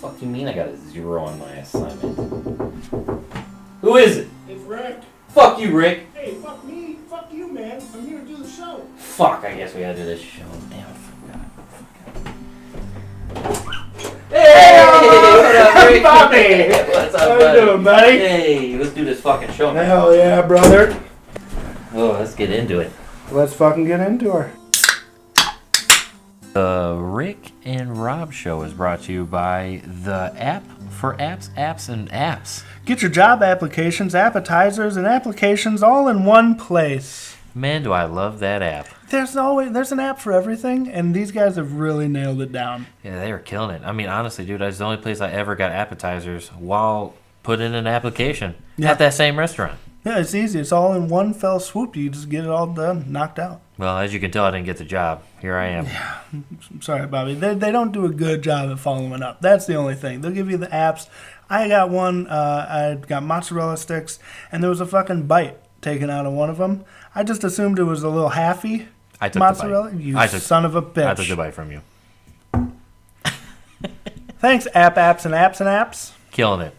Fuck you mean I got a 0 on my assignment? Who is it? It's Rick. Fuck you, Rick. Hey, fuck me. Fuck you, man. I'm here to do the show. Fuck, I guess we gotta do this show. Damn, I forgot. Hey! What up, Rick? Bobby! What's up, How buddy? you doing, buddy? Hey, let's do this fucking show, man. Hell yeah, brother. Oh, let's get into it. Let's fucking get into her. The Rick and Rob Show is brought to you by the app for apps, apps, and apps. Get your job applications, appetizers, and applications all in one place. Man, do I love that app. There's an app for everything, and these guys have really nailed it down. Yeah, they were killing it. I mean, honestly, dude, that's the only place I ever got appetizers while putting in an application at that same restaurant. Yeah, it's easy. It's all in one fell swoop. You just get it all done, knocked out. Well, as you can tell, I didn't get the job. Here I am. Yeah, I'm sorry, Bobby. They don't do a good job at following up. That's the only thing. They'll give you the apps. I got one. I got mozzarella sticks, and there was a fucking bite taken out of one of them. I just assumed it was a little halfy mozzarella. The bite. You son of a bitch. I took the bite from you. Thanks, apps and apps. Killing it.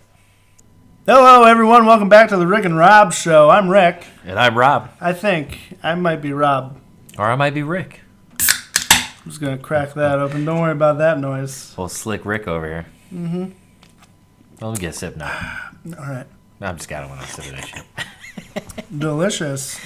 Hello, everyone. Welcome back to the Rick and Rob Show. I'm Rick. And I'm Rob. I think I might be Rob. Or I might be Rick. I'm just going to crack that open. Don't worry about that noise. Old slick Rick over here. Mm-hmm. Well, let me get a sip now. All right. I'm just got it when I sip of that shit. Delicious.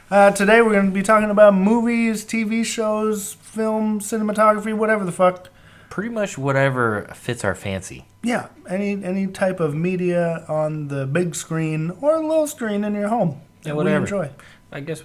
Today we're going to be talking about movies, TV shows, film, cinematography, whatever the fuck. Pretty much whatever fits our fancy. Yeah, any type of media on the big screen or the little screen in your home that whatever. we enjoy. I guess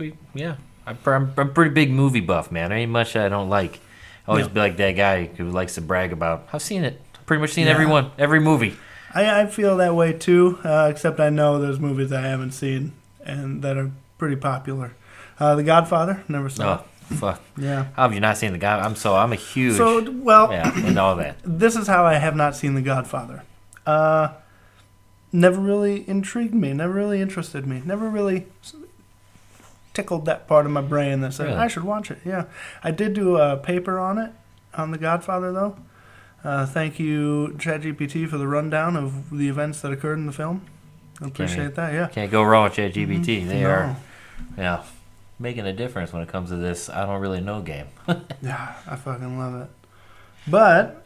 I'm a pretty big movie buff, man. There ain't much I don't like. I always be like that guy who likes to brag about, I've seen it. Pretty much seen every movie. I feel that way too, except I know there's movies I haven't seen and that are pretty popular. The Godfather, never saw it. Fuck. Yeah. How have you not seen The Godfather? I'm a huge... and all that. This is how I have not seen The Godfather. Never really intrigued me, never really interested me, never really tickled that part of my brain that said, I should watch it. Yeah. I did do a paper on it, on The Godfather, though. Thank you, ChatGPT, for the rundown of the events that occurred in the film. I appreciate that, yeah. Can't go wrong with ChatGPT. Mm-hmm. They are making a difference when it comes to this I don't really know game. Yeah, I fucking love it. But,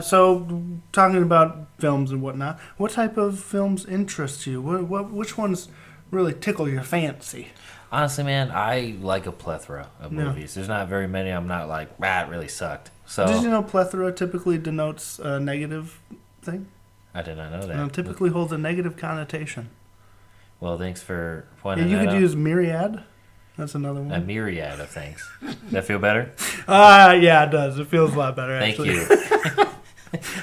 so, talking about films and whatnot, what type of films interest you? Which ones really tickle your fancy? Honestly, man, I like a plethora of movies. There's not very many I'm not like, it really sucked. So, did you know plethora typically denotes a negative thing? I did not know that. It typically holds a negative connotation. Well, thanks for pointing you that out. could use myriad. That's another one. A myriad of things. Does that feel better? Yeah, it does. It feels a lot better, actually. Thank you.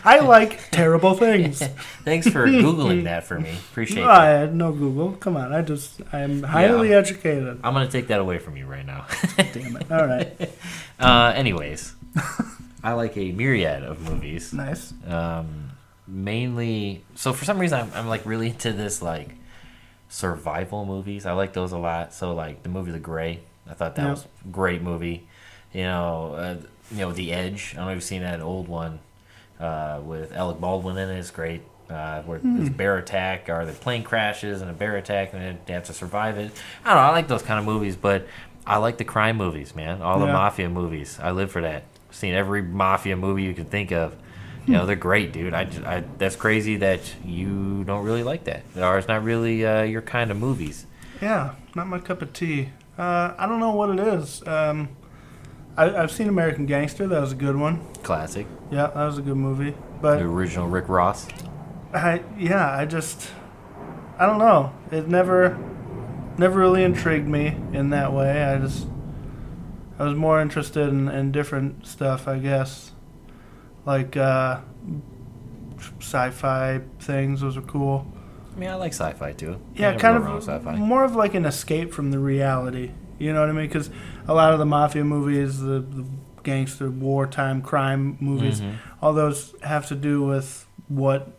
I like terrible things. Thanks for Googling that for me. Appreciate it. I had no Google. Come on. I'm highly educated. I'm going to take that away from you right now. Damn it. All right. Anyways, I like a myriad of movies. Nice. Mainly, so for some reason, I'm like really into this like survival movies. I like those a lot. So like the movie The Grey, I thought that was a great movie. The Edge. I don't know if you've seen that old one with Alec Baldwin in it. It's great. Where there's a bear attack or the plane crashes and a bear attack and they have to survive it. I don't know. I like those kind of movies, but I like the crime movies, man. All the mafia movies. I live for that. I've seen every mafia movie you can think of. They're great, dude. That's crazy that you don't really like that. Or it's not really your kind of movies. Yeah, not my cup of tea. I don't know what it is. I've seen American Gangster. That was a good one. Classic. Yeah, that was a good movie. But the original Rick Ross. I don't know. It never really intrigued me in that way. I was more interested in different stuff, I guess. Like sci-fi things. Those are cool. I mean, I like sci-fi too. Yeah, kind of more of like an escape from the reality. You know what I mean? Because a lot of the mafia movies, the gangster wartime crime movies, all those have to do with what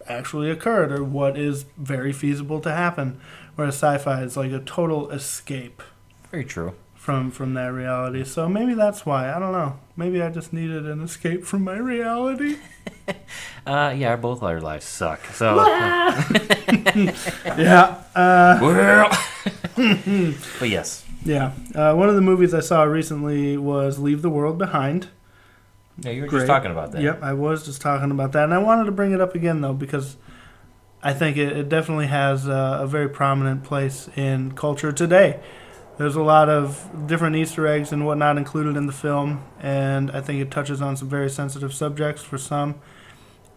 actually occurred or what is very feasible to happen. Whereas sci-fi is like a total escape. Very true. From that reality. So maybe that's why. I don't know. Maybe I just needed an escape from my reality. Yeah, both our lives suck. So. Yeah. Well. But yes. Yeah. One of the movies I saw recently was Leave the World Behind. Yeah, you were just talking about that. Yep, I was just talking about that. And I wanted to bring it up again, though, because I think it definitely has a very prominent place in culture today. There's a lot of different Easter eggs and whatnot included in the film, and I think it touches on some very sensitive subjects for some.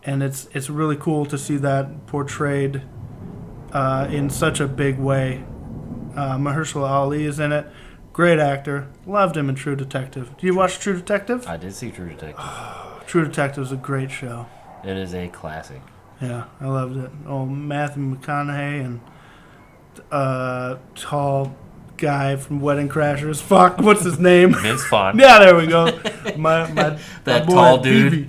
And it's really cool to see that portrayed in such a big way. Mahershala Ali is in it. Great actor. Loved him in True Detective. Do you watch True Detective? I did see True Detective. True Detective is a great show. It is a classic. Yeah, I loved it. Oh, Matthew McConaughey and tall guy from Wedding Crashers. Fuck, what's his name? Vince Vaughn. Yeah, there we go. My that boy, tall dude.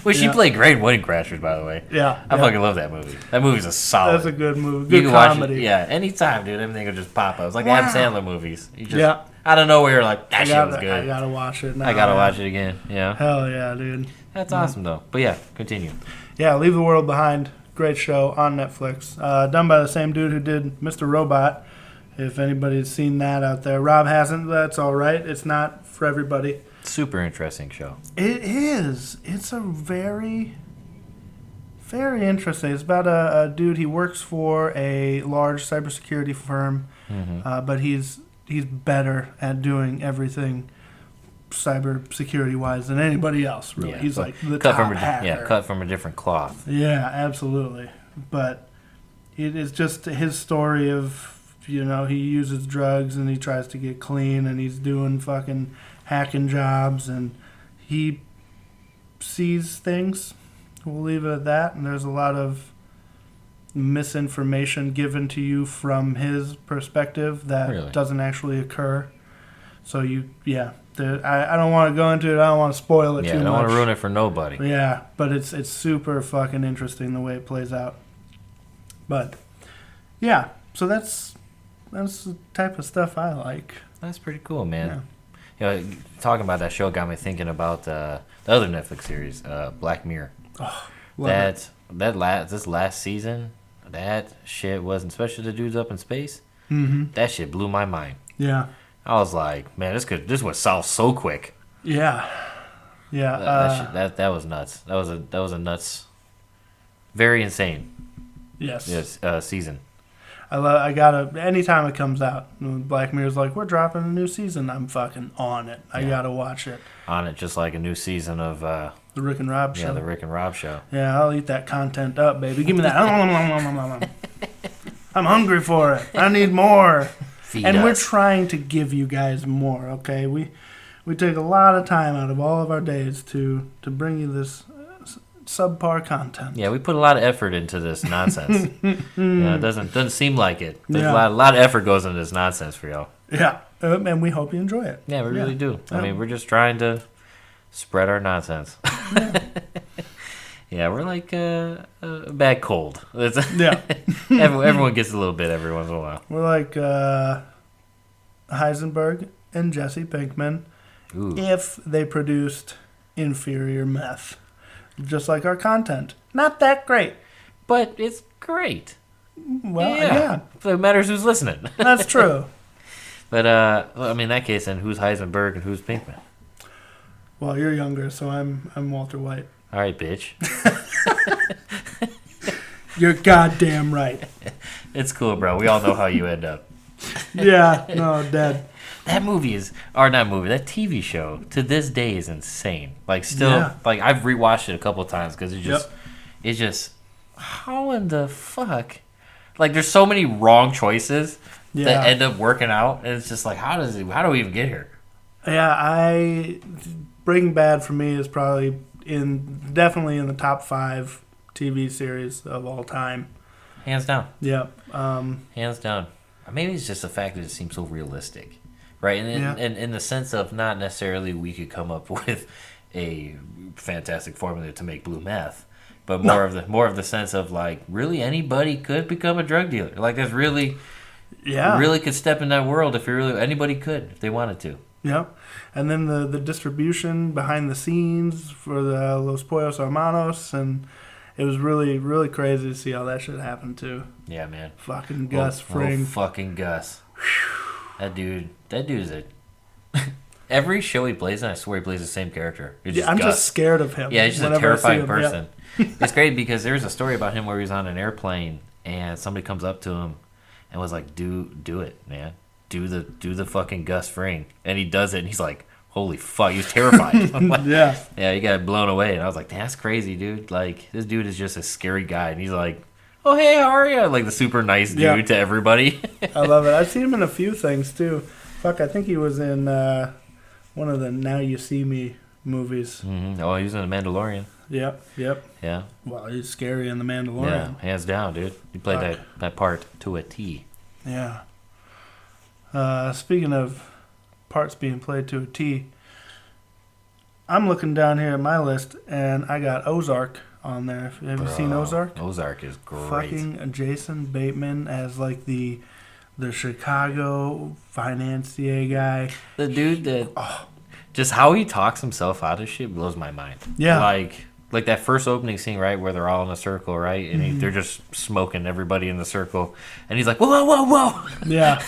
Well, she Yeah. played great in Wedding Crashers, by the way. Yeah, I fucking love that movie. That movie's a solid. That's a good movie. You Good can comedy. watch it, yeah, anytime, dude. Everything will just pop up. It's like Wow. Adam Sandler movies. You just, Yeah. out of nowhere, you're like, that shit was I good. gotta watch it now. I gotta man. watch it again. Yeah. Hell yeah, dude. That's awesome, though. But yeah, continue. Yeah, Leave the World Behind. Great show on Netflix. Done by the same dude who did Mr. Robot. If anybody's seen that out there. Rob hasn't. That's all right. It's not for everybody. Super interesting show. It is. It's a very, very interesting. It's about a dude. He works for a large cybersecurity firm, but he's better at doing everything cybersecurity wise than anybody else. Really, Yeah, he's but like the cut top from hacker. cut from a different cloth. Yeah, absolutely. But it is just his story of, he uses drugs and he tries to get clean and he's doing fucking hacking jobs and he sees things. We'll leave it at that. And there's a lot of misinformation given to you from his perspective that Really? doesn't actually occur. So I don't want to go into it. I don't want to spoil it Yeah, too I much. don't want to ruin it for nobody. Yeah, but it's super fucking interesting the way it plays out. But yeah, so that's the type of stuff I like. That's pretty cool, man. Yeah. You know, talking about that show got me thinking about the other Netflix series, Black Mirror. Oh, love it. This last season, that shit wasn't, especially the dudes up in space. Mm-hmm. That shit blew my mind. Yeah. I was like, man, this was solved so quick. Yeah. Yeah. That was nuts. That was a nuts, very insane. Yes. Season. I gotta, anytime it comes out, Black Mirror's like, we're dropping a new season. I'm fucking on it. I gotta watch it. On it, just like a new season of The Rick and Rob show. Yeah, the Rick and Rob show. Yeah, I'll eat that content up, baby. Give me that. I'm hungry for it. I need more. Feed and us. we're trying to give you guys more, okay? We take a lot of time out of all of our days to bring you this subpar content. Yeah, we put a lot of effort into this nonsense. It doesn't seem like it. There's Yeah. a lot of effort goes into this nonsense for y'all. Yeah, and we hope you enjoy it. Yeah, we really do. I Yeah. mean, we're just trying to spread our nonsense. Yeah, we're like a bad cold. Yeah. Everyone gets a little bit every once in a while. We're like Heisenberg and Jesse Pinkman Ooh. if they produced inferior meth. Just like our content. Not that great. But it's great. Well, yeah. So it matters who's listening. That's true. But, I mean, in that case, then who's Heisenberg and who's Pinkman? Well, you're younger, so I'm Walter White. All right, bitch. You're goddamn right. It's cool, bro. We all know how you end up. Yeah, no, dead. That movie is, or not movie, that TV show to this day is insane. Like, still, Yeah. like, I've rewatched it a couple of times because it's just, how in the fuck? Like, there's so many wrong choices that end up working out, and it's just like, how do we even get here? Yeah, Breaking Bad for me is probably definitely in the top 5 TV series of all time. Hands down. Yep. Hands down. Maybe it's just the fact that it seems so realistic, right? And in the sense of not necessarily we could come up with a fantastic formula to make blue meth, but more of the sense of like really anybody could become a drug dealer. Like there's really could step in that world if anybody could if they wanted to. Yep. And then the distribution behind the scenes for the Los Pollos Hermanos, and it was really, really crazy to see how that shit happened too. Yeah, man. Fucking Gus Fring. Fucking Gus. That dude is a... Every show he plays in, I swear he plays the same character. I'm Gus. just scared of him. Yeah, he's just a terrifying person. Yep. It's great because there's a story about him where he was on an airplane and somebody comes up to him and was like, do it, man. Do the fucking Gus Fring. And he does it and he's like, holy fuck, he's terrified. Like, yeah, he got blown away. And I was like, that's crazy, dude. Like, this dude is just a scary guy. And he's like, oh, hey, how are you? Like the super nice dude to everybody. I love it. I've seen him in a few things too. Fuck, I think he was in one of the Now You See Me movies. Mm-hmm. Oh, he was in The Mandalorian. Yep. Yeah. Well, he's scary in The Mandalorian. Yeah, hands down, dude. He played that part to a T. Yeah. Speaking of parts being played to a T, I'm looking down here at my list, and I got Ozark on there. Have you seen Ozark? Ozark is great. Fucking Jason Bateman as like the Chicago financier guy. The dude that just how he talks himself out of shit blows my mind. Yeah. Like that first opening scene, right, where they're all in a circle, right, and they're just smoking everybody in the circle, and he's like, whoa. Yeah.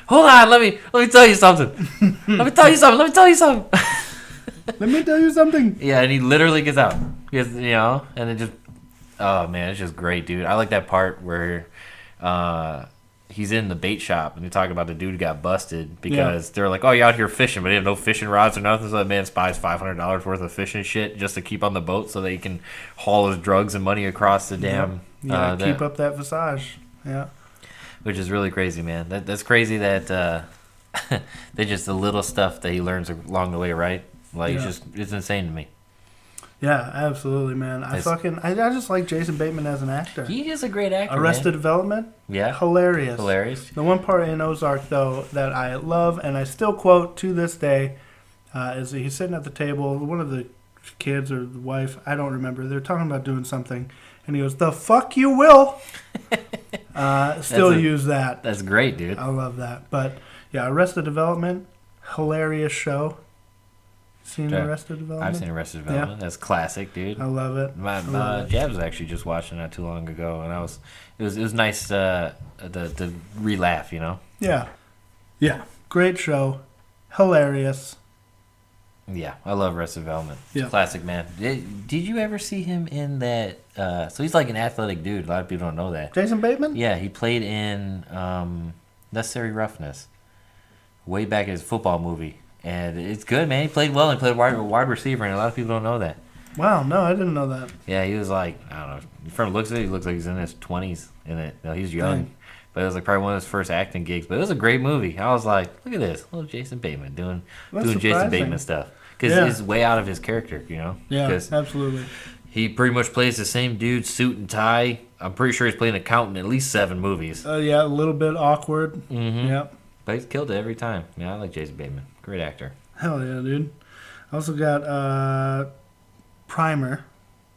Hold on, let me tell you something. Let me tell you something. Let me tell you something. Yeah, and he literally gets out. Because, and it just, oh man, it's just great, dude. I like that part where he's in the bait shop and they talk about the dude who got busted because they're like, oh, you out here fishing, but he have no fishing rods or nothing. So that man buys $500 worth of fishing shit just to keep on the boat so that he can haul his drugs and money across the damn. Yeah, keep up that visage. Yeah. Which is really crazy, man. That's crazy that they just the little stuff that he learns along the way, right? Like it's insane to me. Yeah, absolutely, man. I just like Jason Bateman as an actor. He is a great actor. Arrested Development, hilarious. The one part in Ozark though that I love and I still quote to this day is he's sitting at the table. One of the kids or the wife, I don't remember. They're talking about doing something, and he goes, "The fuck you will." Use that. That's great, dude. I love that. But yeah, Arrested Development, hilarious show. Seen Arrested Development? I've seen Arrested Development. Yeah. That's classic, dude. I love it. Jab was actually just watching that too long ago, and it was nice to re-laugh, Yeah. Great show, hilarious. Yeah, I love Arrested Development. Yeah. Classic, man. Did you ever see him in that? So he's like an athletic dude. A lot of people don't know that. Jason Bateman? Yeah, he played in Necessary Roughness way back in his football movie. And it's good, man. He played well. He played wide receiver, and a lot of people don't know that. Wow, no, I didn't know that. Yeah, he was like, I don't know. From the looks of it, he looks like he's in his 20s in it. No, he's young. Dang. But it was like probably one of his first acting gigs. But it was a great movie. I was like, look at this. Little Jason Bateman doing Jason Bateman stuff. Because he's way out of his character, Yeah, absolutely. He pretty much plays the same dude, suit and tie. I'm pretty sure he's played an accountant in at least 7 movies. Yeah, a little bit awkward. Mm-hmm. Yep. But he's killed it every time. Yeah, I like Jason Bateman. Great actor. Hell yeah, dude. I also got Primer.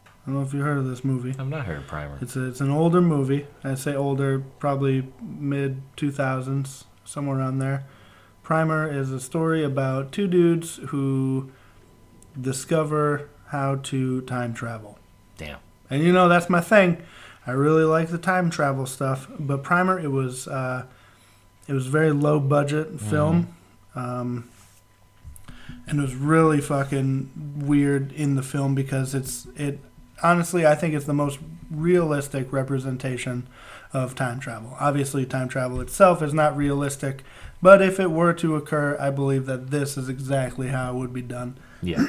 I don't know if you heard of this movie. I've not heard of Primer. It's an older movie. I say older, probably mid-2000s, somewhere around there. Primer is a story about 2 dudes who discover how to time travel. Damn. And that's my thing. I really like the time travel stuff. But Primer, it was very low budget film. Mm-hmm. And it was really fucking weird in the film because it honestly, I think it's the most realistic representation of time travel. Obviously, time travel itself is not realistic, but if it were to occur, I believe that this is exactly how it would be done. Yeah.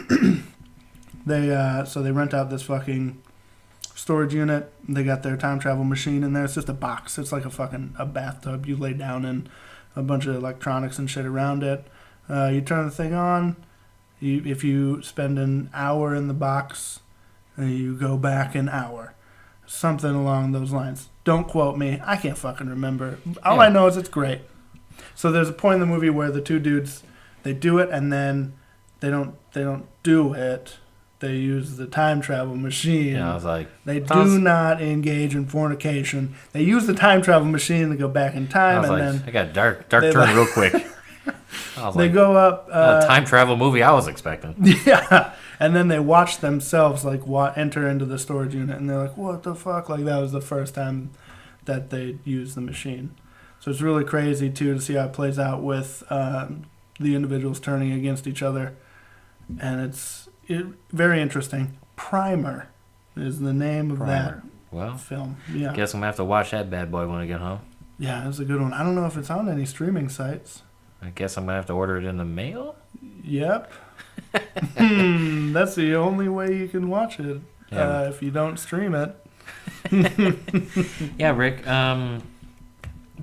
They rent out this fucking storage unit. They got their time travel machine in there. It's just a box. It's like a bathtub you lay down in, a bunch of electronics and shit around it. You turn the thing on. If you spend an hour in the box, you go back an hour. Something along those lines. Don't quote me. I can't fucking remember. All I know is it's great. So there's a point in the movie where the 2 dudes, they do it and then they don't do it. They use the time travel machine. Yeah, I was like, they do not engage in fornication. They use the time travel machine to go back in time, I got dark turn real quick. I was they like, go up. a time travel movie I was expecting. Yeah, and then they watch themselves like enter into the storage unit, and they're like, "What the fuck?" Like that was the first time that they used the machine. So it's really crazy too to see how it plays out with the individuals turning against each other, and it's very interesting. Primer is the name of that film. Yeah, guess I'm gonna have to watch that bad boy when I get home. Yeah, it's a good one. I don't know if it's on any streaming sites. I guess I'm gonna have to order it in the mail. Yep. That's the only way you can watch it if you don't stream it. Yeah, Rick. I'm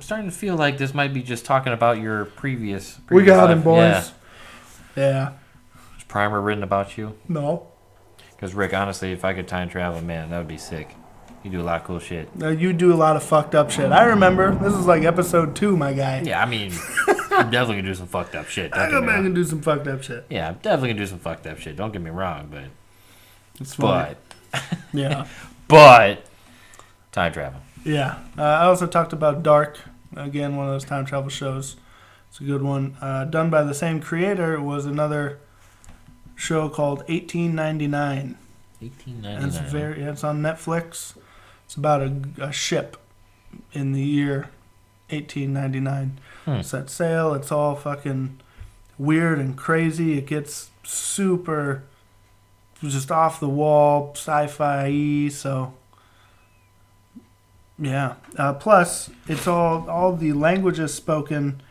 starting to feel like this might be just talking about your previous we got life. him, boys. Yeah. Is Primer written about you? No. Because, Rick, honestly, if I could time travel, man, that would be sick. You do a lot of cool shit. You do a lot of fucked up shit. I remember. This is like episode 2, my guy. Yeah, I mean, I'm definitely going to do some fucked up shit. I go back and do some fucked up shit. Yeah, I'm definitely going to do some fucked up shit. Don't get me wrong, but... It's funny. Yeah. But... Time travel. Yeah. I also talked about Dark. Again, one of those time travel shows. It's a good one. Done by the same creator was another show called 1899. 1899. It's on Netflix. It's about a ship in the year 1899. Set sail. It's all fucking weird and crazy. It gets super just off the wall, sci-fi-y. So yeah. Plus, it's all the languages spoken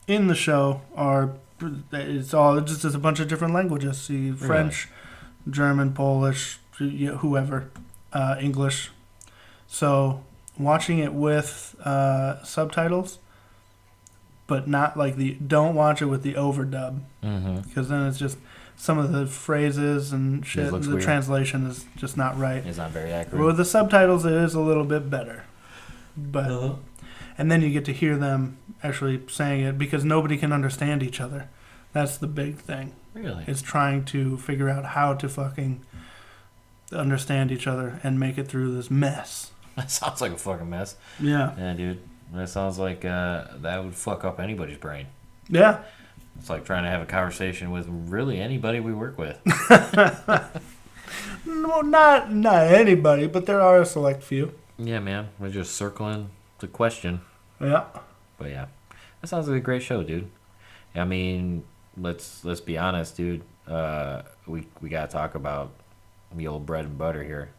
in the show are it's just a bunch of different languages. See, French, German, Polish, whoever, English. So watching it with subtitles, but not like don't watch it with the overdub, because then it's just some of the phrases and shit. The weird. Translation is just not right. It's not very accurate. But with the subtitles, it is a little bit better. But and then you get to hear them actually saying it because nobody can understand each other. That's the big thing. Really? It's trying to figure out how to fucking understand each other and make it through this mess. That sounds like a fucking mess. Yeah. Yeah, dude. That sounds like that would fuck up anybody's brain. Yeah. It's like trying to have a conversation with really anybody we work with. No, not anybody, but there are a select few. Yeah, man. We're just circling the question. Yeah. But yeah, that sounds like a great show, dude. I mean, let's be honest, dude. We gotta talk about the old bread and butter here.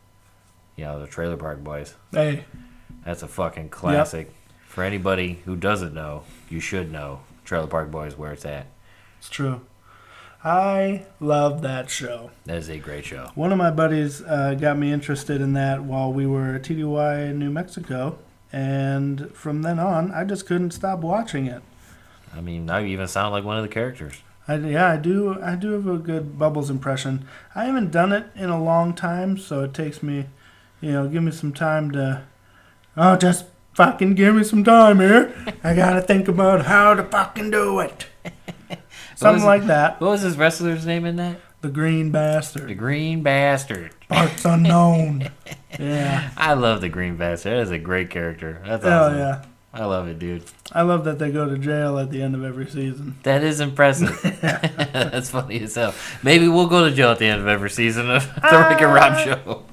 You know, the Trailer Park Boys. Hey. That's a fucking classic. Yep. For anybody who doesn't know, you should know Trailer Park Boys where it's at. It's true. I love that show. That is a great show. One of my buddies got me interested in that while we were at TDY in New Mexico, and from then on, I just couldn't stop watching it. I mean, now you even sound like one of the characters. I do have a good Bubbles impression. I haven't done it in a long time, so it takes me, give me some time to... Oh, just fucking give me some time here. I gotta think about how to fucking do it. Something like that. What was his wrestler's name in that? The Green Bastard. The Green Bastard. Parts unknown. Yeah. I love the Green Bastard. That is a great character. That's awesome. Hell yeah. I love it, dude. I love that they go to jail at the end of every season. That is impressive. That's funny as hell. Maybe we'll go to jail at the end of every season of the Rick and Rob show.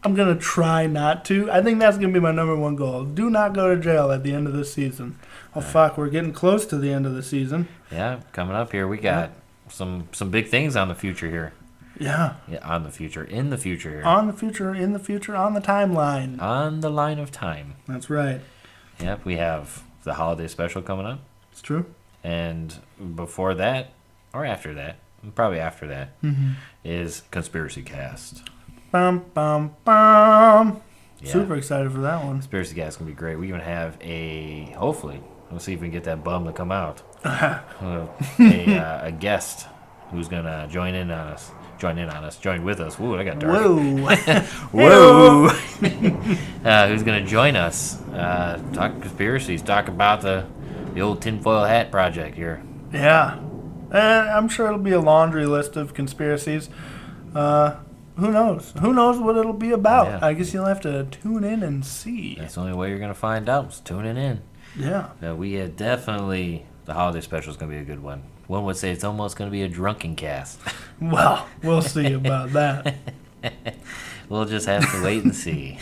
I'm going to try not to. I think that's going to be my number one goal. Do not go to jail at the end of this season. Oh, fuck. We're getting close to the end of the season. Yeah, coming up here. We got some big things on the future here. Yeah. On the future. In the future here. On the future. In the future. On the timeline. On the line of time. That's right. Yep, we have the holiday special coming up. It's true. And before that, or after that, probably after that, is Conspiracy Cast. Bum, bum, bum. Yeah. Super excited for that one. Conspiracy Cast is going to be great. We even have hopefully, we'll see if we can get that bum to come out. A guest who's going to join with us. Woo, I got dark. Whoa. Whoa. Who's going to join us, talk conspiracies, talk about the old tinfoil hat project here. Yeah. And I'm sure it'll be a laundry list of conspiracies. Who knows? Who knows what it'll be about? Yeah. I guess you'll have to tune in and see. That's the only way you're going to find out is tuning in. Yeah. We definitely, the holiday special is going to be a good one. One would say it's almost going to be a drunken cast. Well, we'll see about that. We'll just have to wait and see.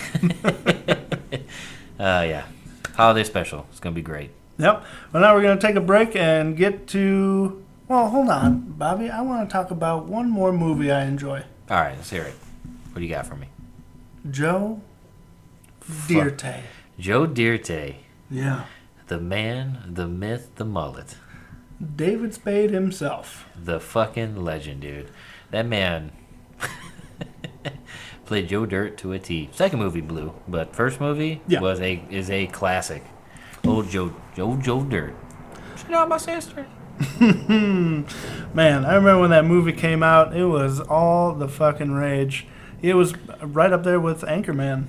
Yeah. Holiday special. It's going to be great. Yep. Well, now we're going to take a break and get to... Well, hold on, Bobby. I want to talk about one more movie I enjoy. All right, let's hear it. What do you got for me? Joe Dirt. Joe Dirt. Yeah. The man, the myth, the mullet. David Spade himself. The fucking legend, dude. That man played Joe Dirt to a T. Second movie blew, but first movie is a classic. Old Joe Dirt. She's not my sister. Man, I remember when that movie came out, it was all the fucking rage. It was right up there with Anchorman.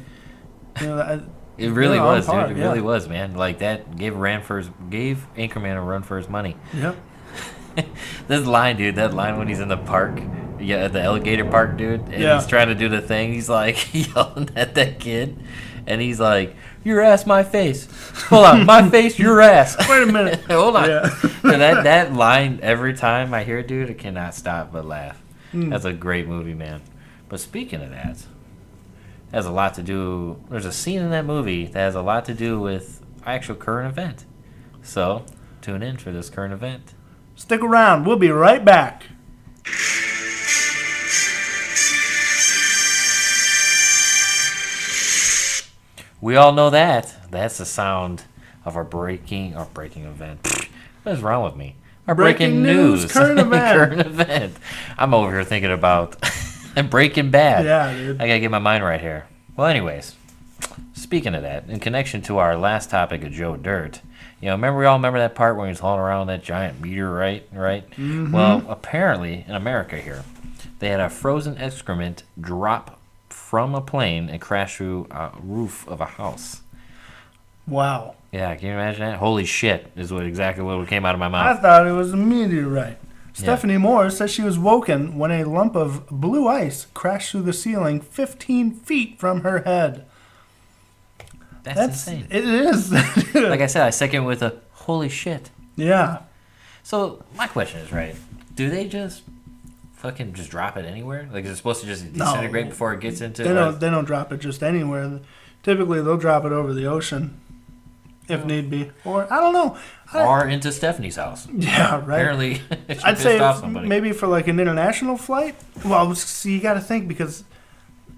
You know, it really was, dude. It really was, man. Like, that gave Anchorman a run for his money. Yep. This line, dude, that line when he's in the park, the alligator park, dude, and he's trying to do the thing, he's like yelling at that kid, and he's like, your ass, my face. Hold on, my face, your ass. Wait a minute. Hold on. Yeah. that line, every time I hear it, dude, I cannot stop but laugh. That's a great movie, man. But speaking of that, it has a lot to do, there's a scene in that movie that has a lot to do with actual current event. So, tune in for this current event. Stick around. We'll be right back. We all know that. That's the sound of our breaking event. What is wrong with me? Our breaking news. Current event. Current event. I'm over here thinking about Breaking Bad. Yeah, dude. I gotta get my mind right here. Well, anyways, speaking of that, in connection to our last topic of Joe Dirt, we all remember that part where he's hauling around that giant meteorite, right? Mm-hmm. Well, apparently in America here, they had a frozen excrement drop from a plane and crash through a roof of a house. Wow. Yeah, can you imagine that? Holy shit is exactly what came out of my mouth. I thought it was a meteorite. Stephanie Moore says she was woken when a lump of blue ice crashed through the ceiling 15 feet from her head. That's insane. It is. Like I said, I second with a holy shit. Yeah. So my question is, right, do they just fucking just drop it anywhere? Like, is it supposed to just disintegrate before it gets into... They don't drop it just anywhere. Typically, they'll drop it over the ocean if need be. Or, I don't know. Or into Stephanie's house. Yeah, right. Apparently, I'd say maybe for like an international flight. Well, see, you got to think, because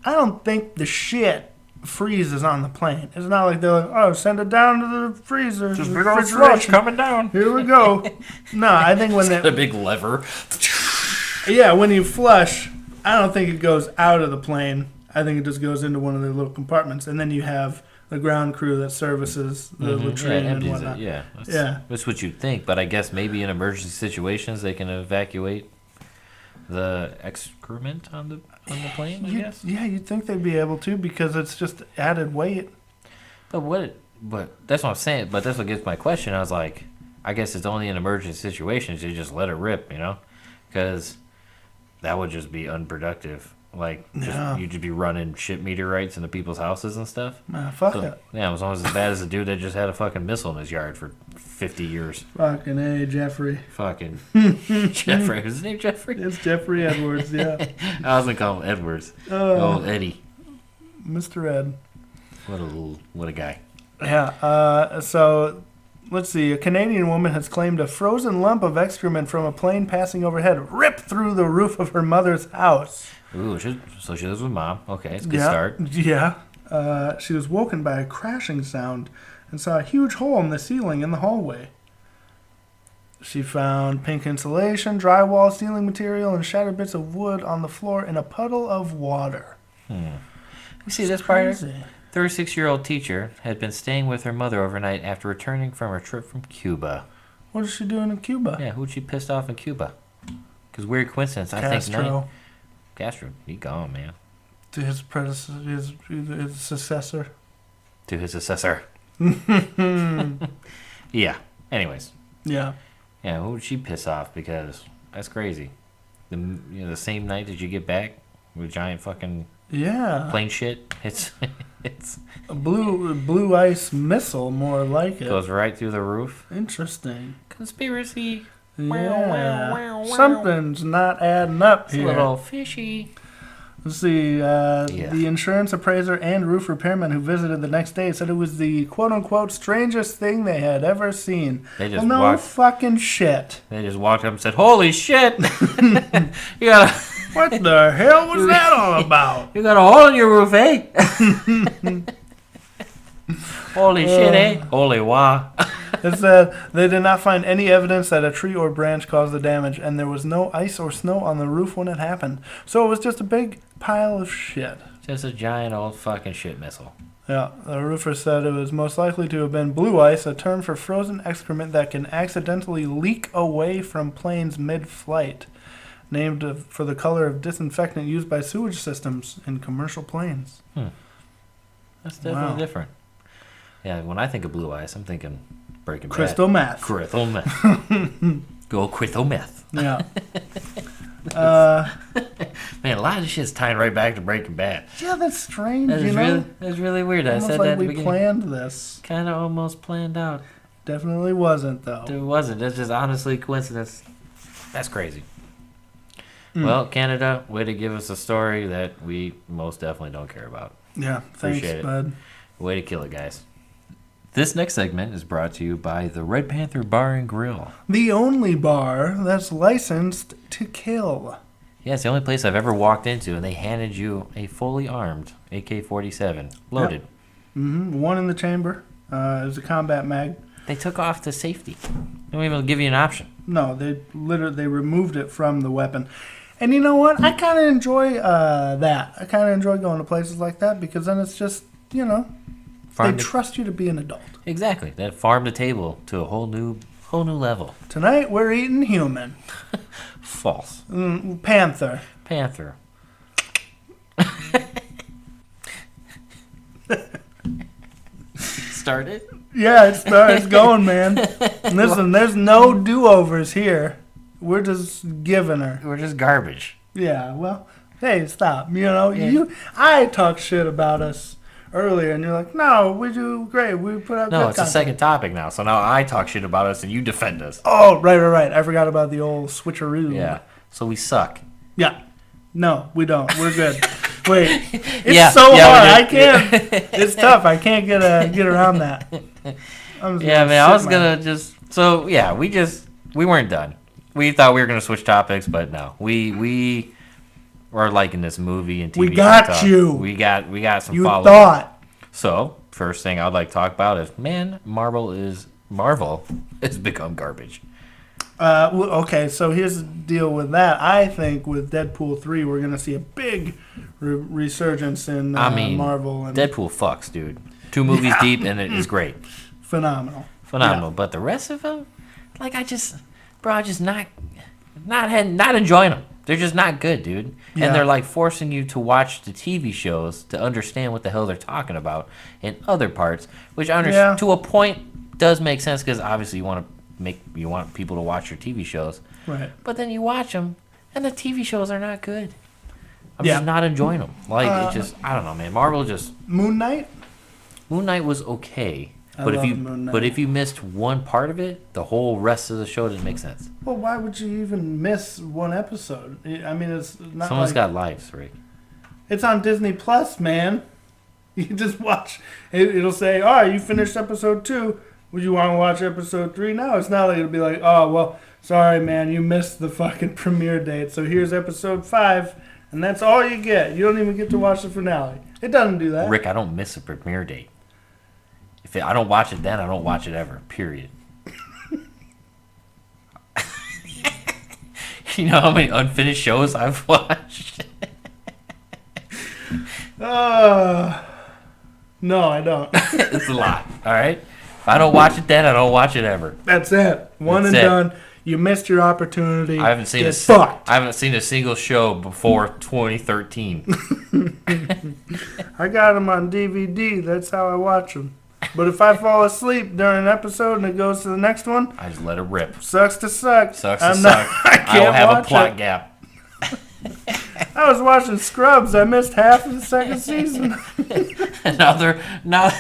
I don't think the shit freezes on the plane. It's not like they're like, send it down to the freezer. Just big old stretch coming down. Here we go. No, I think when a big lever. Yeah, when you flush, I don't think it goes out of the plane. I think it just goes into one of the little compartments, and then you have the ground crew that services the latrine and whatnot. That's what you'd think, but I guess maybe in emergency situations they can evacuate the excrement on the plane. I guess. Yeah, you'd think they'd be able to, because it's just added weight. But that's what I'm saying. But that's what gets my question. I was like, I guess it's only in emergency situations you just let it rip, because that would just be unproductive. Like, you'd just be running shit meteorites into people's houses and stuff. Fuck it. Yeah, it was almost as bad as the dude that just had a fucking missile in his yard for 50 years. Fucking A, Jeffrey. Fucking Jeffrey. Is his name Jeffrey? It's Jeffrey Edwards, yeah. I was going to call him Edwards. Old Eddie. Mr. Ed. What a guy. Yeah, so... Let's see. A Canadian woman has claimed a frozen lump of excrement from a plane passing overhead ripped through the roof of her mother's house. Ooh, so she lives with mom. Okay, it's a good start. Yeah. She was woken by a crashing sound and saw a huge hole in the ceiling in the hallway. She found pink insulation, drywall, ceiling material, and shattered bits of wood on the floor in a puddle of water. You see this part? 36-year-old teacher had been staying with her mother overnight after returning from her trip from Cuba. What is she doing in Cuba? Yeah, who'd she pissed off in Cuba? Because weird coincidence. Castro, he gone, man. To his predecessor, his successor. To his successor. Yeah. Anyways. Yeah. Yeah, who would she piss off? Because that's crazy. The same night that you get back with giant fucking plane shit. It's a blue ice missile, more like it. Goes right through the roof. Interesting. Conspiracy. Yeah. Something's not adding up It's here. a little fishy. Let's see. The insurance appraiser and roof repairman who visited the next day said it was the quote-unquote strangest thing they had ever seen. They just fucking shit. They just walked up and said, "Holy shit! You got What the hell was that all about? You got a hole in your roof, eh? Holy shit, eh? Holy wah!" It said they did not find any evidence that a tree or branch caused the damage, and there was no ice or snow on the roof when it happened. So it was just a big pile of shit. Just a giant old fucking shit missile. Yeah, the roofer said it was most likely to have been blue ice, a term for frozen excrement that can accidentally leak away from planes mid-flight, named for the color of disinfectant used by sewage systems in commercial planes. That's definitely different. Yeah, when I think of blue ice, I'm thinking Breaking Bad. Crystal meth. Crystal meth. Go crystal meth. Yeah. Man, a lot of this shit's tying right back to Breaking Bad. Yeah, that's strange. That's really weird. Almost I said like that at the we beginning. planned this. Kind of almost planned out. Definitely wasn't, though. It wasn't. It's just honestly coincidence. That's crazy. Well, Canada, way to give us a story that we most definitely don't care about. Yeah, thanks, bud. Way to kill it, guys. This next segment is brought to you by the Red Panther Bar and Grill. The only bar that's licensed to kill. Yeah, it's the only place I've ever walked into, and they handed you a fully armed AK-47, loaded. Yep. One in the chamber. It was a combat mag. They took off the safety. They don't even give you an option. No, they removed it from the weapon. And you know what? I kind of enjoy that. I kind of enjoy going to places like that because then it's just, they trust you to be an adult. Exactly. That farm to table to a whole new level. Tonight we're eating human. False. Panther. Started? Yeah, it's going, man. Listen, there's no do-overs here. We're just giving her. We're just garbage. Yeah, well, hey, stop. I talk shit about us earlier, and you're like, no, we do great. We put out No, good it's content. a second topic now. So now I talk shit about us, and you defend us. Oh, right. I forgot about the old switcheroo. Yeah, so we suck. Yeah. No, we don't. We're good. Wait, it's hard. I can't. It's tough. I can't get around that. I was gonna just. So yeah, we weren't done. We thought we were gonna switch topics, but no, we are liking this movie and TV. We got you. We got some. You follow-up. thought. So first thing I'd like to talk about is Marvel has become garbage. Okay, so here's the deal with that. I think with Deadpool 3, we're going to see a big resurgence in Marvel. And Deadpool fucks, dude. 2 movies deep, and it is great. Phenomenal. Yeah. But the rest of them, like, not enjoying them. They're just not good, dude. Yeah. And they're, like, forcing you to watch the TV shows to understand what the hell they're talking about in other parts, which to a point does make sense because obviously you want people to watch your TV shows. Right. But then you watch them, and the TV shows are not good. I'm just not enjoying them. Like, I don't know, man. Marvel just... Moon Knight was okay. But if you missed one part of it, the whole rest of the show didn't make sense. Well, why would you even miss one episode? I mean, it's not Someone's got lives, Rick. It's on Disney Plus, man. You just watch. It'll say, all right, you finished episode 2. Would you want to watch episode 3 now? It's not like it'll be like, oh, well, sorry, man, you missed the fucking premiere date. So here's episode 5, and that's all you get. You don't even get to watch the finale. It doesn't do that. Rick, I don't miss a premiere date. If I don't watch it then, I don't watch it ever, period. You know how many unfinished shows I've watched? No, I don't. It's a lot, all right? If I don't watch it then, I don't watch it ever. That's it. One and done. You missed your opportunity. I haven't seen a single show before 2013. I got them on DVD. That's how I watch them. But if I fall asleep during an episode and it goes to the next one, I just let it rip. Sucks to suck. I will have a plot gap. I was watching Scrubs. I missed half of the second season. now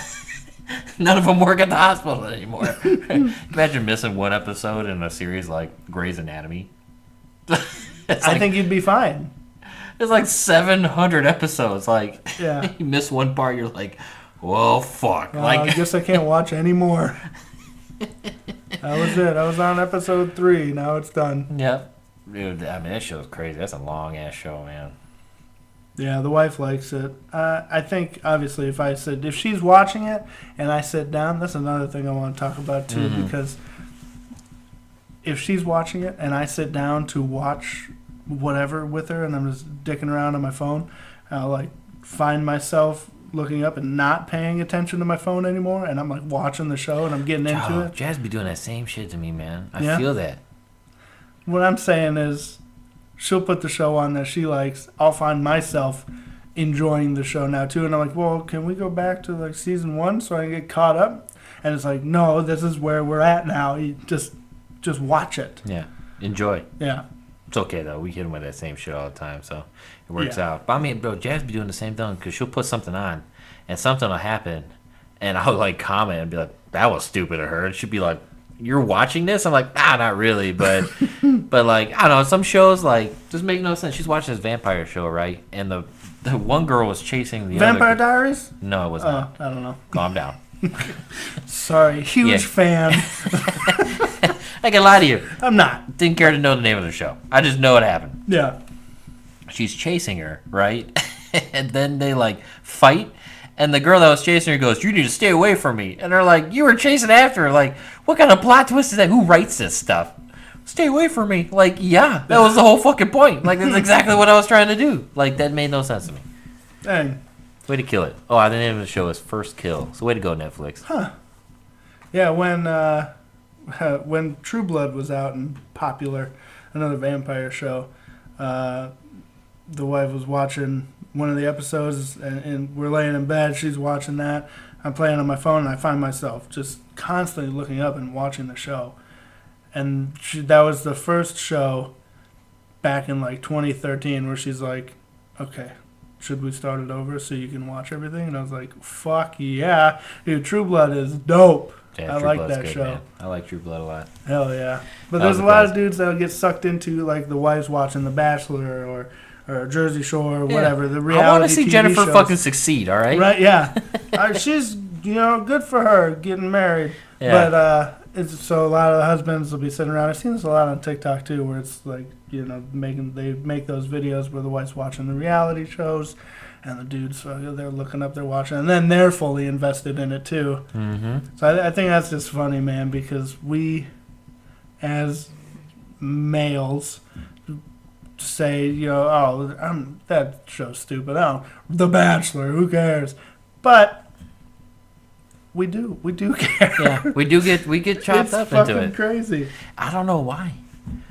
None of them work at the hospital anymore. Imagine missing one episode in a series like Grey's Anatomy. I think you'd be fine. It's like 700 episodes. Like, yeah. You miss one part, you're like, well, fuck. I guess I can't watch anymore. That was it. I was on episode 3. Now it's done. Yep. Dude, I mean, that show's crazy. That's a long-ass show, man. Yeah, the wife likes it. I think, obviously, if she's watching it and I sit down, that's another thing I want to talk about, too, because if she's watching it and I sit down to watch whatever with her and I'm just dicking around on my phone, I'll, like, find myself looking up and not paying attention to my phone anymore, and I'm, like, watching the show and I'm getting into it. Jazz be doing that same shit to me, man. I feel that. What I'm saying is, she'll put the show on that she likes. I'll find myself enjoying the show now too, and I'm like, well, can we go back to like season 1 so I can get caught up? And it's like, no, this is where we're at now. You just watch it. Yeah, enjoy. Yeah, it's okay though. We hit them with that same shit all the time, so it works out. But I mean, bro, Jazz be doing the same thing because she'll put something on, and something will happen, and I'll like comment and be like, that was stupid of her, and she'll be like, you're watching this? I'm like, not really, but but like, I don't know, some shows like just make no sense. She's watching this vampire show, right? And the one girl was chasing the Vampire other. Diaries? No, it was not. I don't know. Calm down. Sorry, huge fan. I can lie to you. I'm not. Didn't care to know the name of the show. I just know it happened. Yeah. She's chasing her, right? And then they like fight. And the girl that was chasing her goes, you need to stay away from me. And they're like, you were chasing after her. Like, what kind of plot twist is that? Who writes this stuff? Stay away from me. Like, yeah, that was the whole fucking point. Like, that's exactly what I was trying to do. Like, that made no sense to me. Dang. Way to kill it. Oh, the name of the show is First Kill. So way to go, Netflix. Huh. Yeah, when True Blood was out and popular, another vampire show, the wife was watching one of the episodes, and we're laying in bed. She's watching that. I'm playing on my phone, and I find myself just constantly looking up and watching the show. And that was the first show back in like 2013 where she's like, okay, should we start it over so you can watch everything? And I was like, fuck yeah. Dude, True Blood is dope. Yeah, I True like Blood's that good, show. Man. I like True Blood a lot. Hell yeah. But there's a lot of dudes that'll get sucked into like the wives watching The Bachelor or Jersey Shore or whatever. The reality I want to see TV Jennifer shows. fucking succeed, all right? Right, yeah. She's, good for her getting married. Yeah. But so a lot of the husbands will be sitting around. I've seen this a lot on TikTok too, where it's like, they make those videos where the wife's watching the reality shows and the dudes, they're looking up, they're watching, and then they're fully invested in it too. Mm-hmm. So I think that's just funny, man, because we, as males, say, that show's stupid. Oh, The Bachelor, who cares? But we do care. Yeah, we get chopped up into it. It's fucking crazy. I don't know why.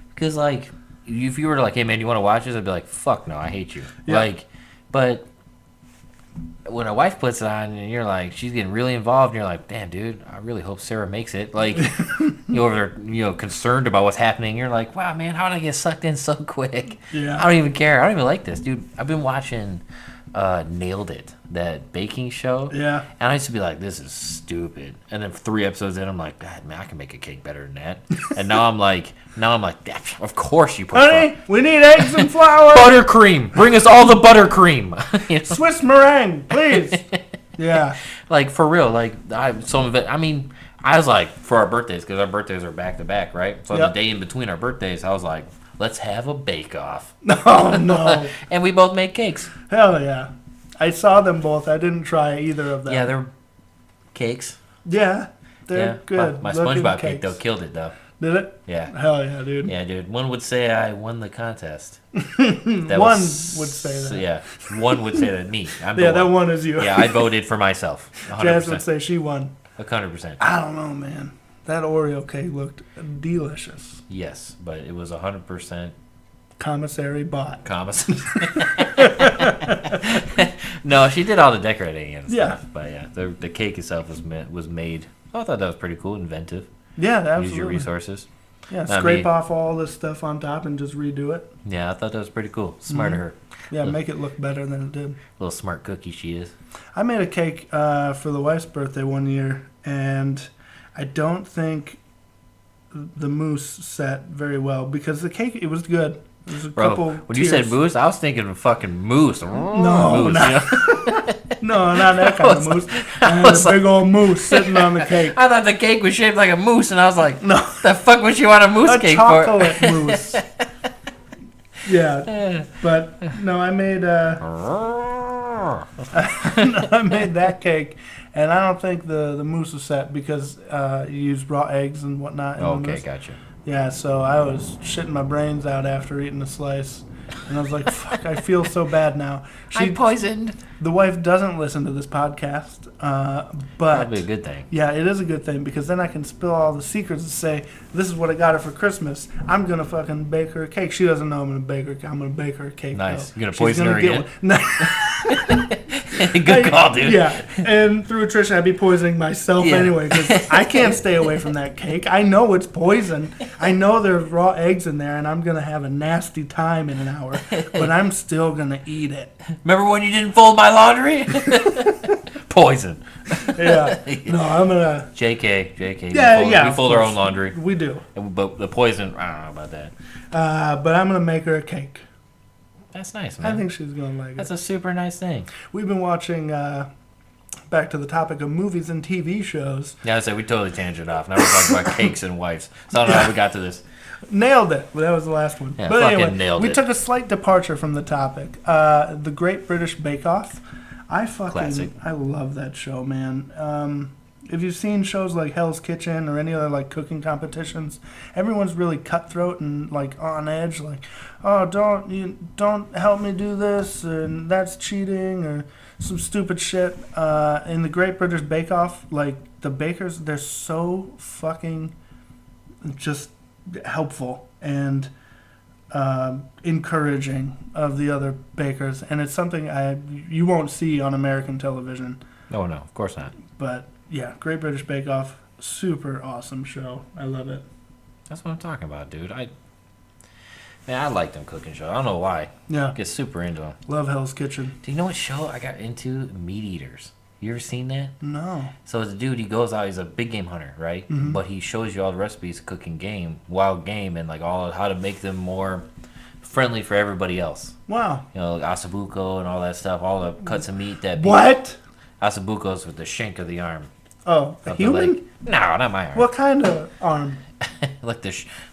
Because like, if you were like, hey man, you want to watch this? I'd be like, fuck no, I hate you. Yeah. Like, but when a wife puts it on and you're like, she's getting really involved, and you're like, damn, dude, I really hope Sarah makes it. Like, you're concerned about what's happening. You're like, wow, man, how did I get sucked in so quick? Yeah. I don't even care. I don't even like this, dude. I've been watching Nailed It, that baking show. Yeah. And I used to be like, this is stupid. And then 3 episodes in, I'm like, God, man, I can make a cake better than that. And now I'm like, of course you put honey, we need eggs and flour. Buttercream. Bring us all the buttercream. Swiss meringue, please. Yeah. Like, for real. Like, some of it, I mean, I was like, for our birthdays, because our birthdays are back to back, right? So the day in between our birthdays, I was like, let's have a bake-off. Oh, no. And we both made cakes. Hell yeah. I saw them both. I didn't try either of them. Yeah, they're cakes. Yeah, they're good. My SpongeBob cake, though, killed it, though. Did it? Yeah. Hell yeah, dude. Yeah, dude. One would say I won the contest. One would say that. Yeah, one would say that. Me. That one is you. Yeah, I voted for myself. 100%. Jazz would say she won. 100%. I don't know, man. That Oreo cake looked delicious. Yes, but it was 100% commissary bought. No, she did all the decorating and stuff. Yeah. But yeah, the cake itself was made. I thought that was pretty cool, inventive. Yeah, absolutely. Use your resources. Yeah, scrape off all this stuff on top and just redo it. Yeah, I thought that was pretty cool. Smart of her. Yeah, make it look better than it did. Little smart cookie she is. I made a cake for the wife's birthday one year, and I don't think the mousse set very well because the cake, it was good. There was a couple when you said mousse, I was thinking of fucking moose. No, moose, no, not that kind of mousse. I had a big old mousse sitting on the cake. I thought the cake was shaped like a moose, and I was like, no. The fuck would you want a mousse cake for? A chocolate mousse. Yeah, but no, I made I made that cake, and I don't think the mousse was set because you use raw eggs and whatnot. In the mousse. Gotcha. Yeah, so I was shitting my brains out after eating a slice. And I was like, fuck, I feel so bad now. I'm poisoned. The wife doesn't listen to this podcast, but... Probably a good thing. Yeah, it is a good thing, because then I can spill all the secrets and say, this is what I got her for Christmas. I'm going to fucking bake her a cake. She doesn't know I'm going to bake her. I'm going to bake her a cake. Nice. Though. You're going to poison her again? Good call, dude. Yeah, and through attrition, I'd be poisoning myself anyway, because I can't stay away from that cake. I know it's poison. I know there's raw eggs in there, and I'm going to have a nasty time in an hour, but I'm still going to eat it. Remember when you didn't fold my laundry? Poison. Yeah. No, I'm going to... JK. Yeah, we fold our own laundry. We do. But the poison, I don't know about that. But I'm going to make her a cake. That's nice, man. I think she's going to like it. That's a super nice thing. We've been watching, back to the topic of movies and TV shows. Yeah, I said we totally tangent off. Now we're talking about cakes and wives. So I don't know how we got to this. Nailed it. Well, that was the last one. Yeah, but anyway, nailed we it. took a slight departure from the topic. The Great British Bake Off. Classic. I love that show, man. If you've seen shows like Hell's Kitchen or any other like cooking competitions, everyone's really cutthroat and like on edge, like, oh, don't help me do this, and that's cheating or some stupid shit. In the Great British Bake Off, like the bakers, they're so fucking just helpful and encouraging of the other bakers, and it's something you won't see on American television. Oh no, of course not. But yeah, Great British Bake Off, super awesome show. I love it. That's what I'm talking about, dude. I like them cooking shows. I don't know why. Yeah, I get super into them. love Hell's Kitchen. Do you know what show I got into? Meat Eaters. You ever seen that? No. So it's a dude, he goes out, he's a big game hunter, right? Mm-hmm. But he shows you all the recipes of cooking wild game, and like all how to make them more friendly for everybody else. Wow. You know, like ossobuco and all that stuff, all the cuts of meat that... What? Ossobuco's with the shank of the arm. Oh, a human? No, not my arm. What kind of arm?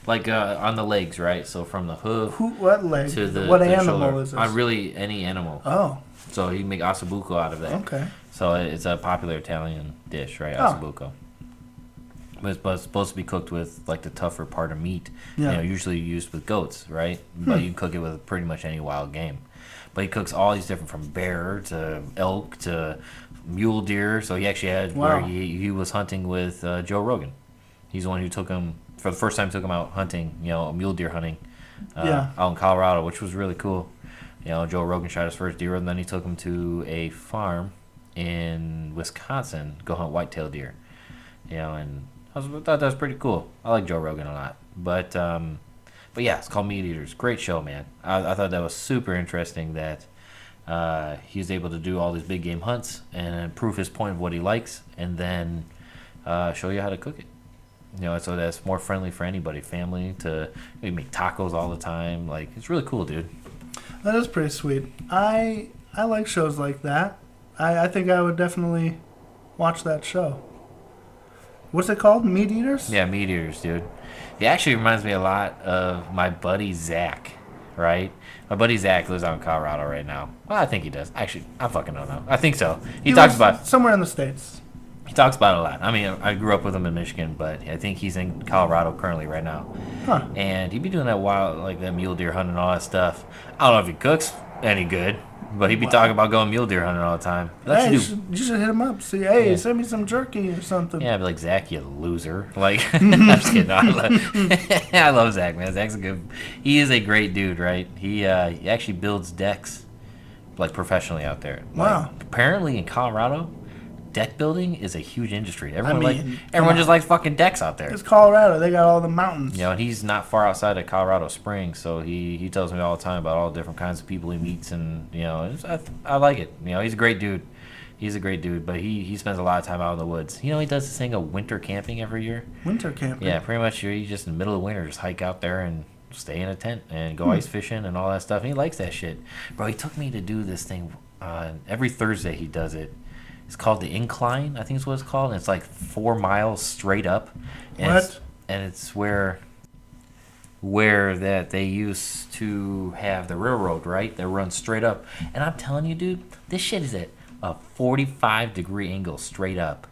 like on the legs, right? So from the hoof What leg? to the what animal shoulder. is this? Really any animal. Oh. So he make ossobuco out of that. Okay. So it's a popular Italian dish, right? Ossobuco. But it's supposed to be cooked with like the tougher part of meat. Yeah. You know, usually used with goats, right? But you can cook it with pretty much any wild game. But he cooks all these different, from bear to elk to mule deer. So he actually had where he was hunting with Joe Rogan. He's the one who took him for the first time. Took him out hunting, mule deer hunting, out in Colorado, which was really cool. Joe Rogan shot his first deer, and then he took him to a farm in Wisconsin, go hunt whitetail deer. And I thought that was pretty cool. I like Joe Rogan a lot, but yeah, it's called Meat Eaters. Great show, man. I thought that was super interesting that he was able to do all these big game hunts and prove his point of what he likes, and then show you how to cook it. So that's more friendly for anybody, family. We make tacos all the time. Like, it's really cool, dude. That is pretty sweet. I like shows like that. I think I would definitely watch that show. What's it called? Meat Eaters? Yeah, Meat Eaters, dude. It actually reminds me a lot of my buddy Zach, right? My buddy Zach lives out in Colorado right now. Well, I think he does. Actually, I fucking don't know. I think so. He talks about somewhere in the States. He talks about it a lot. I mean, I grew up with him in Michigan, but I think he's in Colorado currently right now. Huh. And he'd be doing that wild, like that mule deer hunting and all that stuff. I don't know if he cooks any good, but he'd be talking about going mule deer hunting all the time. Hey, you should hit him up. See, hey, send me some jerky or something. Yeah, I'd be like, Zach, you loser. Like, I'm just kidding. I love Zach, man. Zach's he is a great dude, right? He actually builds decks, like, professionally out there. Wow. Like, apparently in Colorado, deck building is a huge industry. mean, Everyone just likes fucking decks out there. It's Colorado. They got all the mountains. You know, and he's not far outside of Colorado Springs, so he tells me all the time about all the different kinds of people he meets, and you know, I like it. You know, he's a great dude. He's a great dude, but he spends a lot of time out in the woods. You know, he does this thing of winter camping every year. Winter camping? Yeah, pretty much. You just in the middle of winter, just hike out there and stay in a tent and go ice fishing and all that stuff. And he likes that shit. Bro, he took me to do this thing every Thursday he does it. It's called the Incline, I think is what it's called. And it's like 4 miles straight up. And What? It's where that they used to have the railroad, right? That runs straight up. And I'm telling you, dude, this shit is at a 45-degree angle straight up.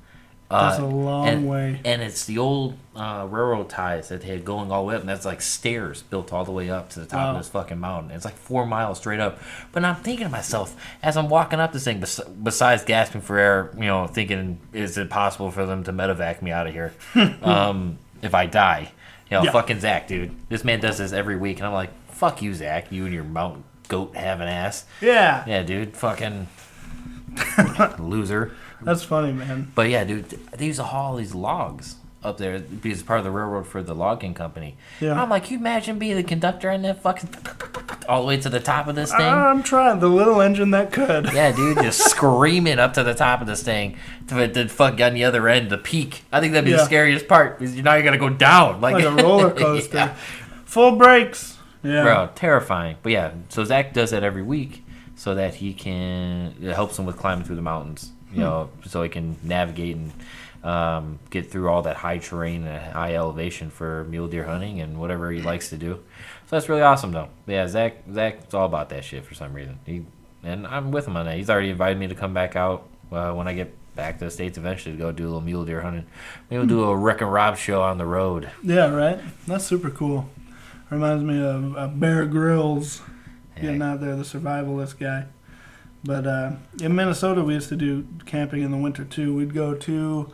That's a long way. And it's the old railroad ties that they had going all the way up, and that's like stairs built all the way up to the top of this fucking mountain. It's like 4 miles straight up. But I'm thinking to myself, as I'm walking up this thing, besides gasping for air, you know, thinking, is it possible for them to medevac me out of here if I die? You know, fucking Zach, dude. This man does this every week, and I'm like, fuck you, Zach. You and your mountain goat having ass. Yeah. Yeah, dude. Fucking loser. That's funny, man. But yeah, dude, they used to haul these logs up there because it's part of the railroad for the logging company. Yeah. And I'm like, can you imagine being the conductor in that fucking all the way to the top of this thing? I'm trying. The little engine that could. Yeah, dude, just screaming up to the top of this thing to fuck on the other end, the peak. I think that'd be the scariest part because now you're gonna go down like a roller coaster. Yeah. Full brakes. Yeah. Bro, terrifying. But yeah, so Zach does that every week so that it helps him with climbing through the mountains. You know, so he can navigate and get through all that high terrain and high elevation for mule deer hunting and whatever he likes to do. So that's really awesome, though. But yeah, Zach's all about that shit for some reason. And I'm with him on that. He's already invited me to come back out when I get back to the States eventually to go do a little mule deer hunting. Maybe we'll do a Wreck and Rob show on the road. Yeah, right? That's super cool. Reminds me of Bear Grylls getting out there, the survivalist guy. But in Minnesota, we used to do camping in the winter, too. We'd go to,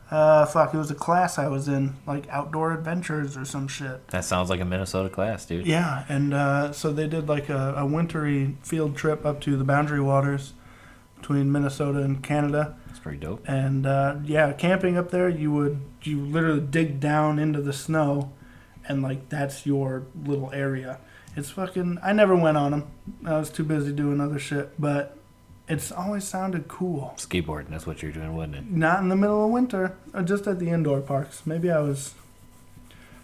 it was a class I was in, like Outdoor Adventures or some shit. That sounds like a Minnesota class, dude. Yeah, and so they did like a wintry field trip up to the boundary waters between Minnesota and Canada. That's pretty dope. And, camping up there, you literally dig down into the snow, and, like, that's your little area. It's fucking... I never went on them. I was too busy doing other shit, but it's always sounded cool. Skateboarding, that's what you're doing, wasn't it? Not in the middle of winter, or just at the indoor parks. Maybe I was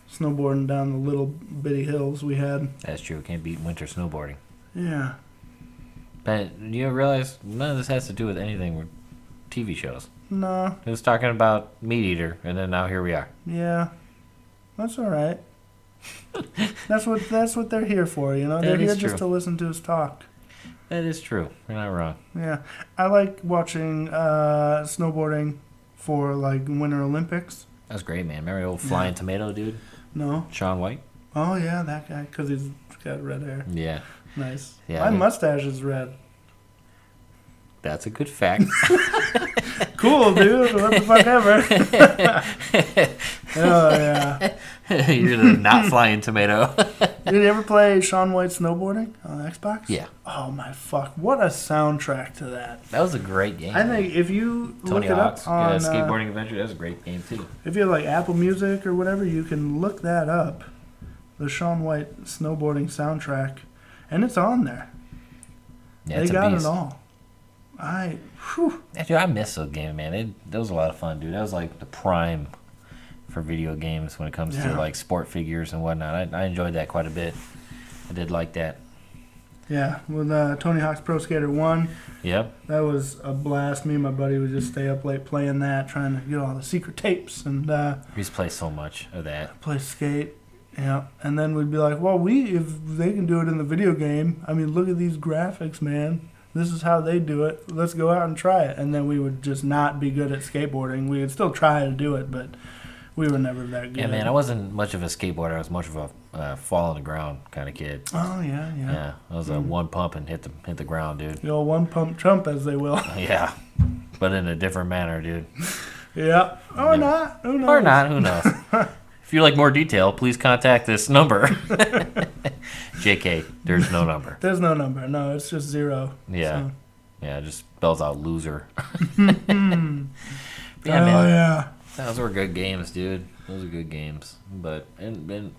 snowboarding down the little bitty hills we had. That's true. Can't beat winter snowboarding. Yeah. But you realize none of this has to do with anything with TV shows. No. It was talking about Meat Eater, and then now here we are. Yeah. That's all right. That's what they're here for, you know. They're here just to listen to us talk. That is true. You're not wrong. Yeah, I like watching snowboarding for like Winter Olympics. That's great, man. Remember the old Flying Tomato dude? No. Shaun White. Oh yeah, that guy, because he's got red hair. Yeah. Nice. Yeah. My mustache is red. That's a good fact. Cool, dude. What the fuck ever. Oh, yeah. You're the not flying tomato. Did you ever play Shaun White snowboarding on Xbox? Yeah. Oh, my fuck. What a soundtrack to that. That was a great game. I think if you Tony look Hawk's, it up on... Skateboarding Adventure, that was a great game, too. If you have, like, Apple Music or whatever, you can look that up. The Shaun White snowboarding soundtrack. And it's on there. Yeah, they got it all. Dude, I miss those games, man. That was a lot of fun, dude. That was like the prime for video games when it comes to like sport figures and whatnot. I enjoyed that quite a bit. I did like that. Yeah, with Tony Hawk's Pro Skater 1. Yep. That was a blast. Me and my buddy would just stay up late playing that, trying to get all the secret tapes. And we used to play so much of that. Play skate. Yeah, and then we'd be like, well, if they can do it in the video game, I mean, look at these graphics, man. This is how they do it. Let's go out and try it. And then we would just not be good at skateboarding. We would still try to do it, but we were never that good. Yeah, man, I wasn't much of a skateboarder. I was much of a fall on the ground kind of kid. Oh, yeah. Yeah, I was a one pump and hit the ground, dude. The old one pump trump, as they will. Yeah, but in a different manner, dude. Yeah, or not. Who knows? Or not, who knows? If you'd like more detail, please contact this number. JK, there's no number. There's no number. No, it's just 0. Yeah. So. Yeah, it just spells out loser. Yeah, man. Yeah. Those were good games, dude. Those are good games. But and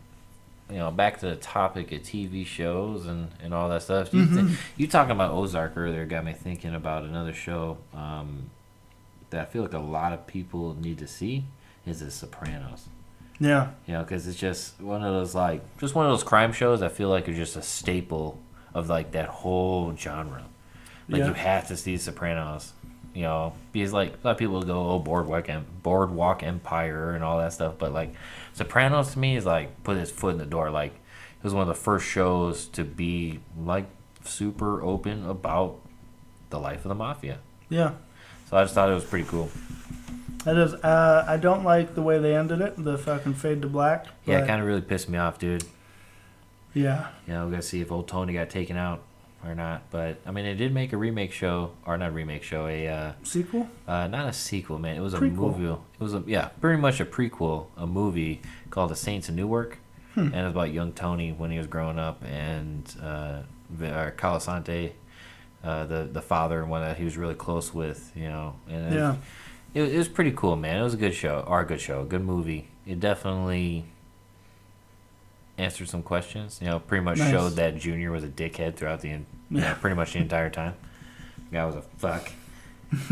back to the topic of TV shows and all that stuff. You talking about Ozark earlier got me thinking about another show that I feel like a lot of people need to see is The Sopranos. Yeah. Because it's just one of those crime shows I feel like are just a staple of like that whole genre. Like you have to see Sopranos. Because like a lot of people go, oh, Boardwalk Empire and all that stuff, but like Sopranos to me is like put his foot in the door. Like it was one of the first shows to be like super open about the life of the mafia. Yeah. So I just thought it was pretty cool. It is. I don't like the way they ended it, the fucking fade to black. Yeah, it kind of really pissed me off, dude. Yeah. We're going to see if old Tony got taken out or not. But, I mean, it did make a remake show, or not a remake show, a... sequel? Not a sequel, man. It was prequel. A movie. It was, pretty much a prequel, a movie called The Saints of Newark. And it was about young Tony when he was growing up, and Colasanti, the father and one that he was really close with, And it was pretty cool, man. It was a good show, a good movie. It definitely answered some questions. Pretty much showed that Junior was a dickhead throughout pretty much the entire time. The guy was a fuck.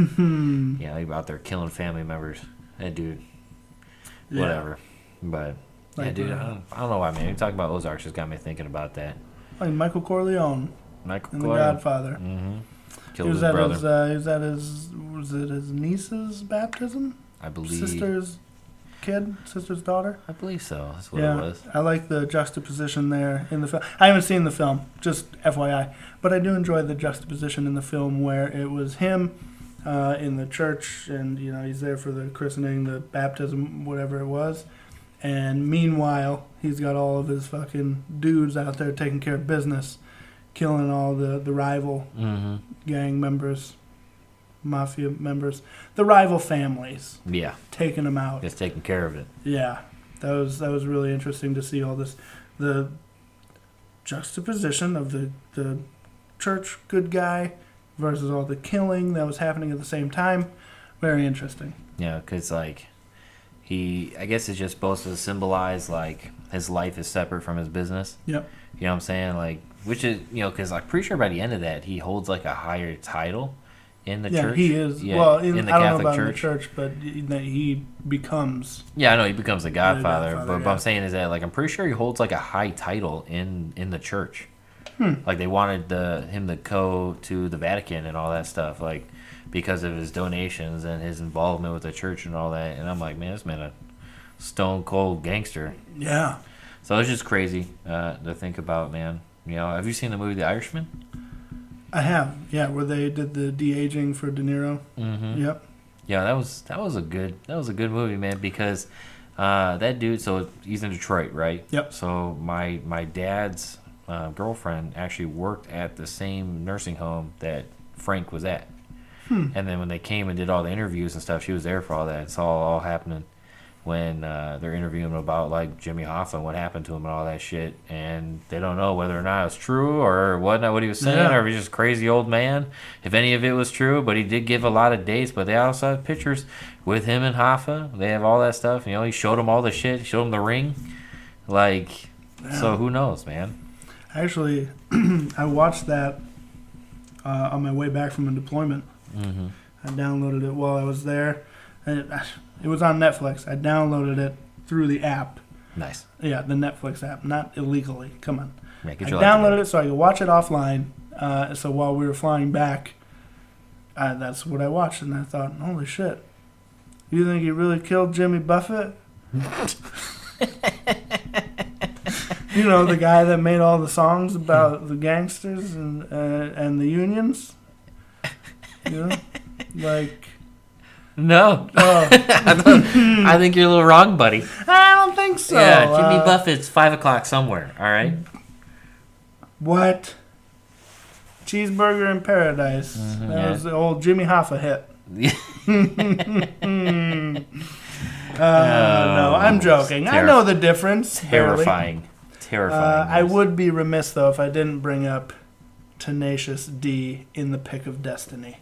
He was out there killing family members. That dude, whatever. But dude, I don't know why, man. You talking about Ozark just got me thinking about that. Like Michael Corleone. The Godfather. Mm-hmm. Killed his brother. Was it his niece's baptism? I believe. Sister's daughter? I believe so. That's what it was. I like the juxtaposition there in the film. I haven't seen the film, just FYI. But I do enjoy the juxtaposition in the film where it was him in the church and, he's there for the christening, the baptism, whatever it was. And meanwhile, he's got all of his fucking dudes out there taking care of business, killing all the rival gang members, mafia members, the rival families. Yeah. Taking them out. Just taking care of it. Yeah. That was really interesting to see all this, the juxtaposition of the church good guy versus all the killing that was happening at the same time. Very interesting. Yeah, because, like, I guess it's just supposed to symbolize, like, his life is separate from his business. Yep. You know what I'm saying? Like, which is, because I'm pretty sure by the end of that, he holds, like, a higher title in the church. Yeah, he is. Yeah, well, in the I don't Catholic know about church. in the church, but he becomes... Yeah, I know, he becomes the Godfather. Godfather, but I'm saying is that, like, I'm pretty sure he holds, like, a high title in the church. Like, they wanted him to go to the Vatican and all that stuff, like, because of his donations and his involvement with the church and all that. And I'm like, man, this man a stone cold gangster. Yeah. So it's just crazy to think about, man. Have you seen the movie The Irishman? I have. Yeah, where they did the de-aging for De Niro. Mm-hmm. Yep. Yeah, that was a good movie, man, because that dude. So he's in Detroit, right? Yep. So my dad's girlfriend actually worked at the same nursing home that Frank was at. And then when they came and did all the interviews and stuff, she was there for all that. It's all happening when they're interviewing him about, like, Jimmy Hoffa and what happened to him and all that shit. And they don't know whether or not it's true or what he was saying, or if he's just a crazy old man, if any of it was true. But he did give a lot of dates, but they also have pictures with him and Hoffa. They have all that stuff. He showed him all the shit. He showed him the ring. Like, so who knows, man? Actually, I watched that on my way back from a deployment. Mm-hmm. I downloaded it while I was there. And it was on Netflix. I downloaded it through the app. Nice. Yeah, the Netflix app, not illegally. Come on. I downloaded it so I could watch it offline. So while we were flying back, that's what I watched. And I thought, holy shit. You think he really killed Jimmy Buffett? The guy that made all the songs about the gangsters and the unions? Like... No. I think you're a little wrong, buddy. I don't think so. Yeah, Jimmy Buffett's 5 o'clock somewhere, all right? What? Cheeseburger in Paradise. Mm-hmm, that was the old Jimmy Hoffa hit. No, I'm joking. I know the difference. Terrifying. I would be remiss, though, if I didn't bring up Tenacious D in The Pick of Destiny.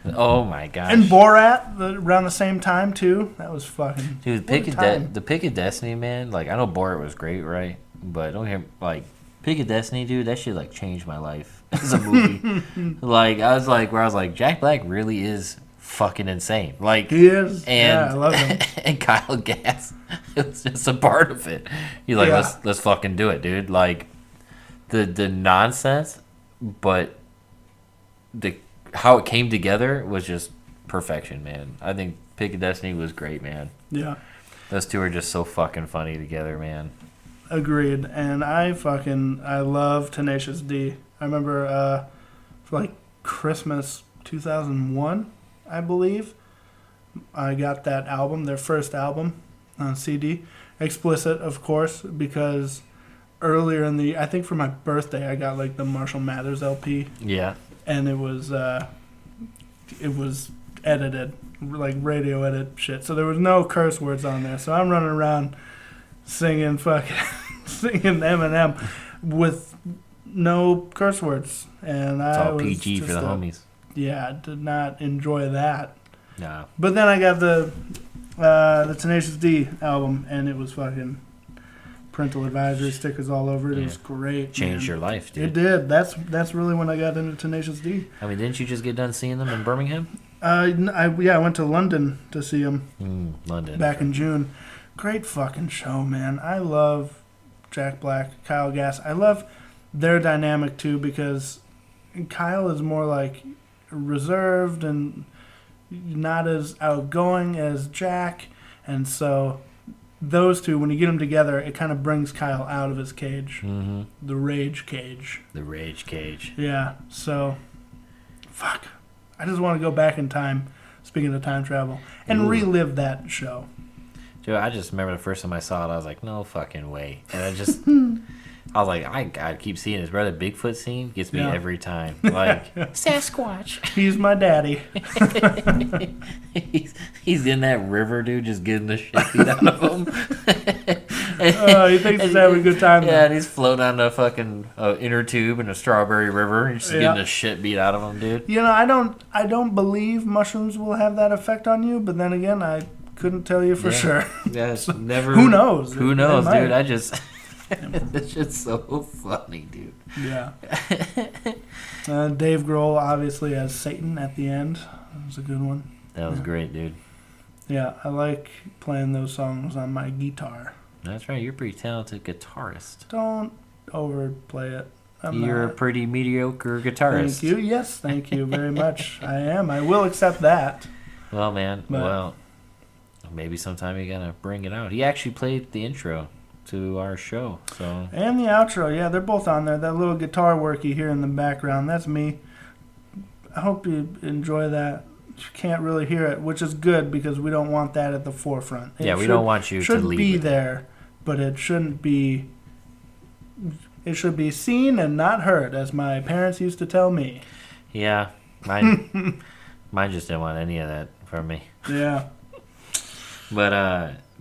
Oh my gosh. And Borat around the same time too. That was fucking. Dude, the Pick of Destiny, man. Like, I know Borat was great, right? But don't hear like Pick of Destiny, dude. That shit like changed my life as a movie. Like, I was like, Jack Black really is fucking insane. Like, he is. And, yeah, I love him. And Kyle Gass, it was just a part of it. He's like, let's fucking do it, dude. Like, the nonsense, but how it came together was just perfection, man. I think Pick of Destiny was great, man. Yeah. Those two are just so fucking funny together, man. Agreed. And I love Tenacious D. I remember for like Christmas 2001, I believe, I got that album, their first album on CD. Explicit, of course, because earlier I think for my birthday, I got like the Marshall Mathers LP. Yeah. And it was edited, like radio edit shit. So there was no curse words on there. So I'm running around singing Eminem with no curse words, and it's all PG for the homies. Yeah, I did not enjoy that. No. But then I got the Tenacious D album, and it was fucking parental advisory stickers all over it. Yeah. It was great. Changed your life, dude. It did. That's really when I got into Tenacious D. I mean, didn't you just get done seeing them in Birmingham? I went to London to see them. London. Back in June. Great fucking show, man. I love Jack Black, Kyle Gass. I love their dynamic too, because Kyle is more like reserved and not as outgoing as Jack, and so those two, when you get them together, it kind of brings Kyle out of his cage. Mm-hmm. The rage cage. The rage cage. Yeah, so, fuck. I just want to go back in time, speaking of time travel, and relive that show. Dude, I just remember the first time I saw it, I was like, no fucking way. And I was like, I gotta keep seeing his brother Bigfoot scene. Gets me every time. Like, Sasquatch. He's my daddy. he's in that river, dude, just getting the shit beat out of him. He thinks he's having a good time. Yeah, and he's floating on the fucking inner tube in a strawberry river. And just getting the shit beat out of him, dude. You know, I don't believe mushrooms will have that effect on you, but then again, I couldn't tell you for sure. Yeah, it's never. Who knows? Who knows, dude? I just. It's just so funny, dude. Yeah. Dave Grohl obviously as Satan at the end. That was a good one. That was great, dude. Yeah, I like playing those songs on my guitar. That's right. You're a pretty talented guitarist. Don't overplay it. You're a pretty mediocre guitarist. Thank you. Yes, thank you very much. I am. I will accept that. Well, man. Well, maybe sometime you're going to bring it out. He actually played the intro to our show. And the outro. Yeah, they're both on there. That little guitar work you hear in the background, that's me. I hope you enjoy that. You can't really hear it, which is good because we don't want that at the forefront. We don't want you to lead. It should be there, but it shouldn't be. It should be seen and not heard, as my parents used to tell me. Yeah, mine just didn't want any of that from me. Yeah. But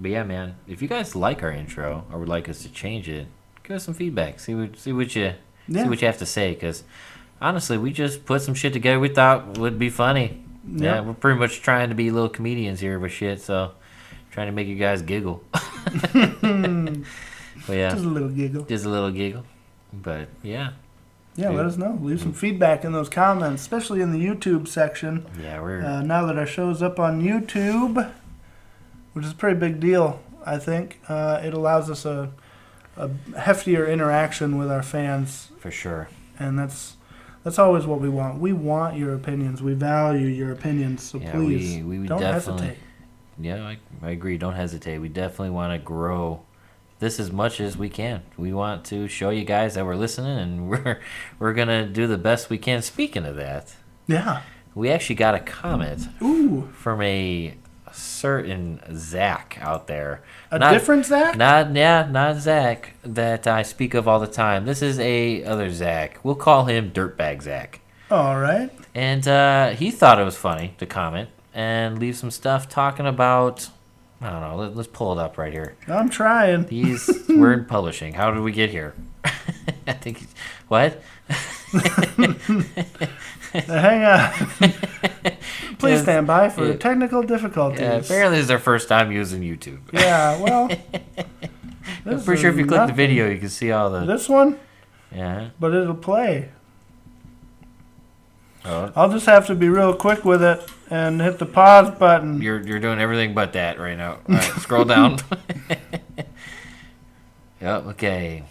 yeah, man, if you guys like our intro or would like us to change it, give us some feedback. See what you have to say, because honestly, we just put some shit together we thought would be funny. Yeah, we're pretty much trying to be little comedians here with shit, so trying to make you guys giggle. But yeah, just a little giggle. Just a little giggle. But yeah. Yeah, let us know. Leave some feedback in those comments, especially in the YouTube section. Yeah, we're now that our show's up on YouTube, which is a pretty big deal, I think. It allows us a heftier interaction with our fans. For sure. And that's always what we want. We want your opinions. We value your opinions, so please we don't hesitate. Yeah, I agree. Don't hesitate. We definitely want to grow this as much as we can. We want to show you guys that we're listening, and we're going to do the best we can. Speaking of that, yeah, we actually got a comment from a certain Zach out there. Different Zach? Not Zach that I speak of all the time. This is a other Zach. We'll call him Dirtbag Zach. All right. And he thought it was funny to comment and leave some stuff talking about, I don't know, let's pull it up right here. I'm trying. We're in publishing. How did we get here? I think, what? Hang on. Please stand by for technical difficulties. Yeah, apparently it's their first time using YouTube. Yeah, well. I'm pretty sure if you click the video, you can see all the... This one? Yeah. But it'll play. Oh. I'll just have to be real quick with it and hit the pause button. You're doing everything but that right now. All right, scroll down. Yep, okay.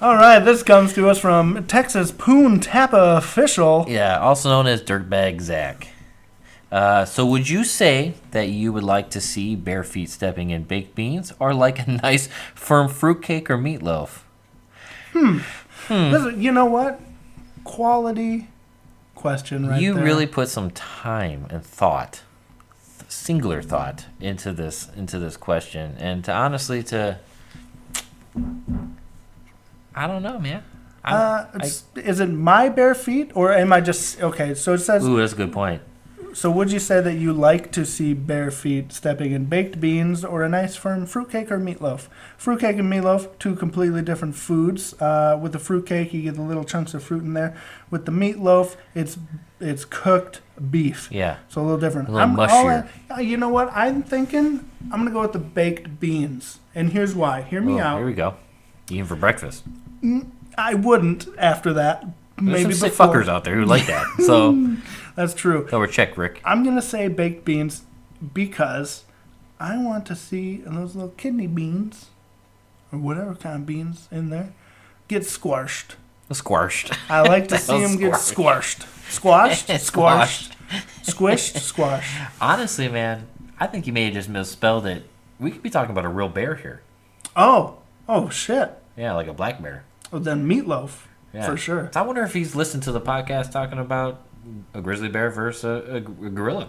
All right, this comes to us from Texas Poon Tappa Official. Yeah, also known as Dirtbag Zach. So would you say that you would like to see bare feet stepping in baked beans or like a nice firm fruitcake or meatloaf? Listen, you know what? Quality question right You there. really put some time and thought, singular thought, into this question. And I don't know, man. Is it my bare feet or am I just... Okay, so it says... Ooh, that's a good point. So would you say that you like to see bare feet stepping in baked beans or a nice firm fruitcake or meatloaf? Fruitcake and meatloaf, two completely different foods. With the fruitcake, you get the little chunks of fruit in there. With the meatloaf, it's cooked beef. Yeah. So a little different. A little mushier. You know what? I'm thinking I'm going to go with the baked beans. And here's why. Hear me out. Here we go. Eating for breakfast. I wouldn't after that. There's Maybe some sick before. fuckers out there who like that. So That's true. over check, Rick. I'm going to say baked beans because I want to see those little kidney beans or whatever kind of beans in there get squashed. Squashed. I like to see them get squashed. Squashed? Squashed. Squished? Squashed. Honestly, man, I think you may have just misspelled it. We could be talking about a real bear here. Oh, shit. Yeah, like a black bear. Well, then meatloaf, Yeah. for sure. So I wonder if he's listened to the podcast talking about a grizzly bear versus a gorilla.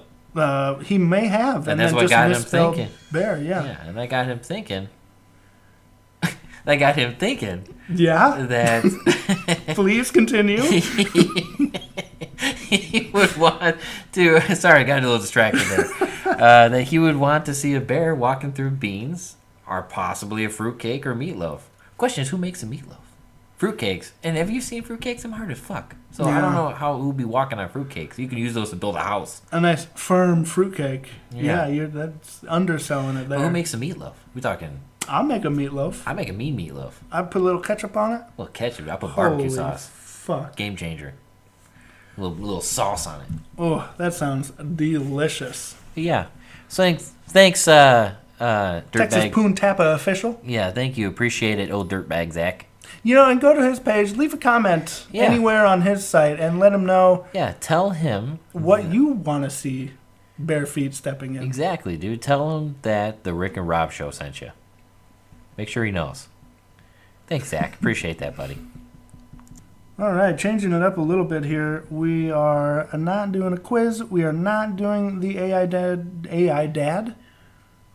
He may have. And that's then what just got him misspelled thinking. Bear, yeah. Yeah, and that got him thinking. Yeah? That Please continue. he would want to. Sorry, I got a little distracted there. That he would want to see a bear walking through beans, or possibly a fruitcake or meatloaf. Question is, who makes a meatloaf? Fruitcakes. And have you seen fruitcakes? I'm hard as fuck. So I don't know how it would be walking on fruitcakes. You can use those to build a house. A nice firm fruitcake. Yeah. That's underselling it there. But who makes a meatloaf? We talking? I'll make a meatloaf. I make a mean meatloaf. I put a little ketchup on it. A little ketchup. I put barbecue Holy sauce. Fuck. Game changer. A little sauce on it. Oh, that sounds delicious. But yeah. So thanks, Dirtbag. Texas Poon Tappa Official. Yeah, thank you. Appreciate it, old Dirtbag Zach. You know, and go to his page, leave a comment anywhere on his site, and let him know Yeah, tell him what you want to see bare feet stepping in. Exactly, dude. Tell him that the Rick and Rob show sent you. Make sure he knows. Thanks, Zach. Appreciate that, buddy. All right, changing it up a little bit here. We are not doing a quiz. We are not doing the AI Dad. AI Dad.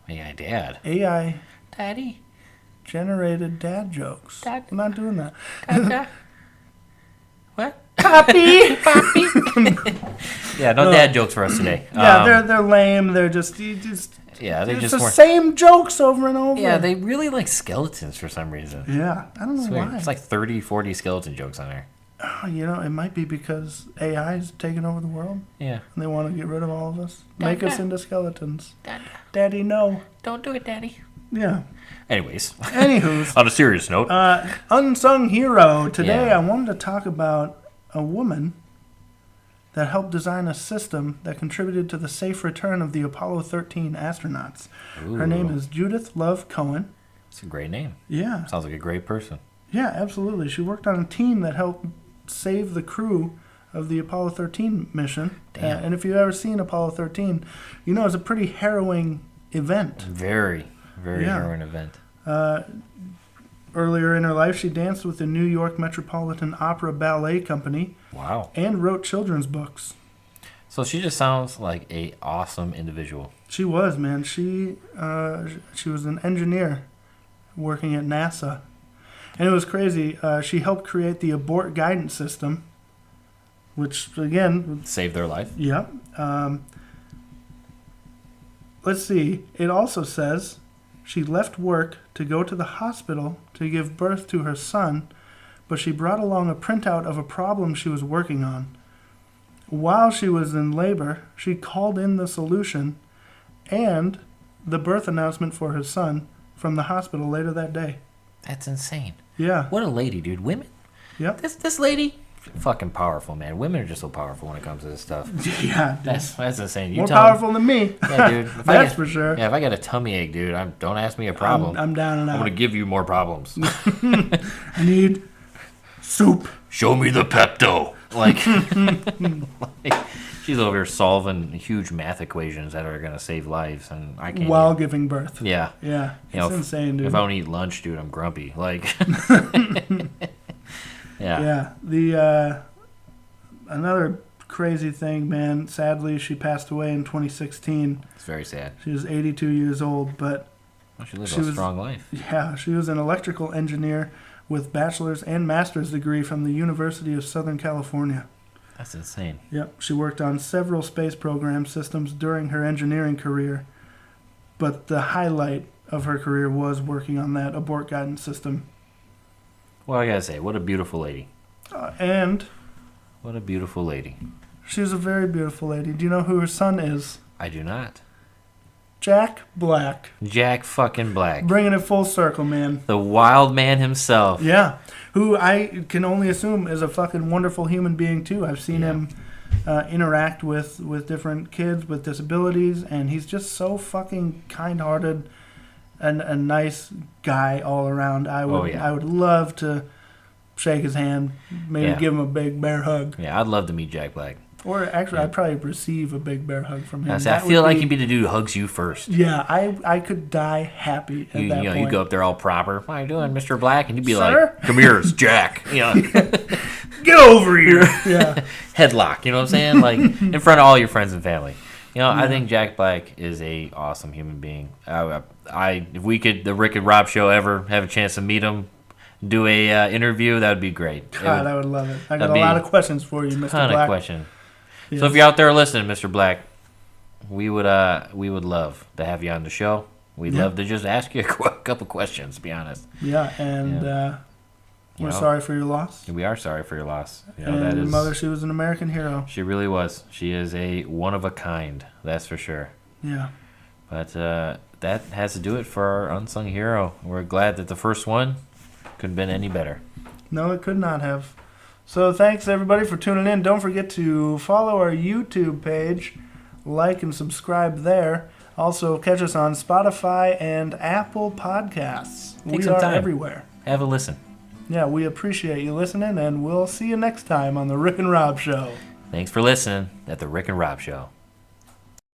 AI Daddy. generated dad jokes. Dad. We're not doing that. Dada. What? Poppy! Yeah, no dad jokes for us today. Yeah, they're lame. They're just yeah, they it's just the weren't. same jokes over and over. Yeah, they really like skeletons for some reason. Yeah, I don't know It's weird. why. It's like 30, 40 skeleton jokes on there. Oh, you know, it might be because AI is taking over the world. Yeah. And they want to get rid of all of us. Dada. Make us into skeletons. Dada. Daddy, no. Don't do it, Daddy. Yeah. Anyways. Anywho's. On a serious note. Unsung hero. Today Yeah. I wanted to talk about a woman that helped design a system that contributed to the safe return of the Apollo 13 astronauts. Ooh. Her name is Judith Love Cohen. It's a great name. Yeah. Sounds like a great person. Yeah, absolutely. She worked on a team that helped save the crew of the Apollo 13 mission. Damn. And if you've ever seen Apollo 13, you know it's a pretty harrowing event. Very harrowing event. Earlier in her life, she danced with the New York Metropolitan Opera Ballet Company. Wow. And wrote children's books. So she just sounds like a awesome individual. She was, man. She was an engineer working at NASA. And it was crazy. She helped create the abort guidance system, which, again... Saved their life. Yep. Let's see. It also says she left work to go to the hospital to give birth to her son, but she brought along a printout of a problem she was working on. While she was in labor, she called in the solution and the birth announcement for her son from the hospital later that day. That's insane. Yeah. What a lady, dude. Women. Yep. This lady, fucking powerful, man. Women are just so powerful when it comes to this stuff. Yeah. Dude. That's insane. More powerful than me. Yeah, dude. That's for sure. Yeah, if I got a tummy ache, dude, don't ask me a problem. I'm down and out. I'm gonna give you more problems. I need soup. Show me the Pepto. Like she's over here solving huge math equations that are gonna save lives, and I can't. While giving birth. Yeah. Yeah. It's insane, dude. If I don't eat lunch, dude, I'm grumpy. Like. Yeah. Yeah. The another crazy thing, man. Sadly, she passed away in 2016. It's very sad. She was 82 years old, but she lived a strong life. Yeah, she was an electrical engineer with bachelor's and master's degree from the University of Southern California. That's insane. Yep. She worked on several space program systems during her engineering career, but the highlight of her career was working on that abort guidance system. Well, I gotta say, what a beautiful lady. And what a beautiful lady. She was a very beautiful lady. Do you know who her son is? I do not. Jack Black. Jack fucking Black. Bringing it full circle, man. The wild man himself. Yeah. Who I can only assume is a fucking wonderful human being, too. I've seen him interact with different kids with disabilities, and he's just so fucking kind-hearted and a nice guy all around. I would love to shake his hand, maybe give him a big bear hug. Yeah, I'd love to meet Jack Black. Or actually, I'd probably receive a big bear hug from him. I feel like he'd be the dude who hugs you first. Yeah, I could die happy at that point. You go up there all proper. How you doing, Mr. Black? And you'd be like, come here, it's Jack. Get over here. Yeah. Headlock, you know what I'm saying? Like, in front of all your friends and family. I think Jack Black is a awesome human being. If we could, the Rick and Rob show, ever have a chance to meet him, do a interview, that would be great. God, I would love it. I got a lot of questions for you, Mr. Black. Ton of questions. Yes. So if you're out there listening, Mr. Black, we would love to have you on the show. We'd love to just ask you a couple questions, to be honest. Yeah, and we're sorry for your loss. We are sorry for your loss. And your mother, she was an American hero. She really was. She is a one of a kind, that's for sure. Yeah. But that has to do it for our Unsung Hero. We're glad that the first one couldn't have been any better. No, it could not have. So thanks, everybody, for tuning in. Don't forget to follow our YouTube page, like and subscribe there. Also, catch us on Spotify and Apple Podcasts. Take some time. Everywhere. Have a listen. Yeah, we appreciate you listening, and we'll see you next time on The Rick and Rob Show. Thanks for listening at The Rick and Rob Show.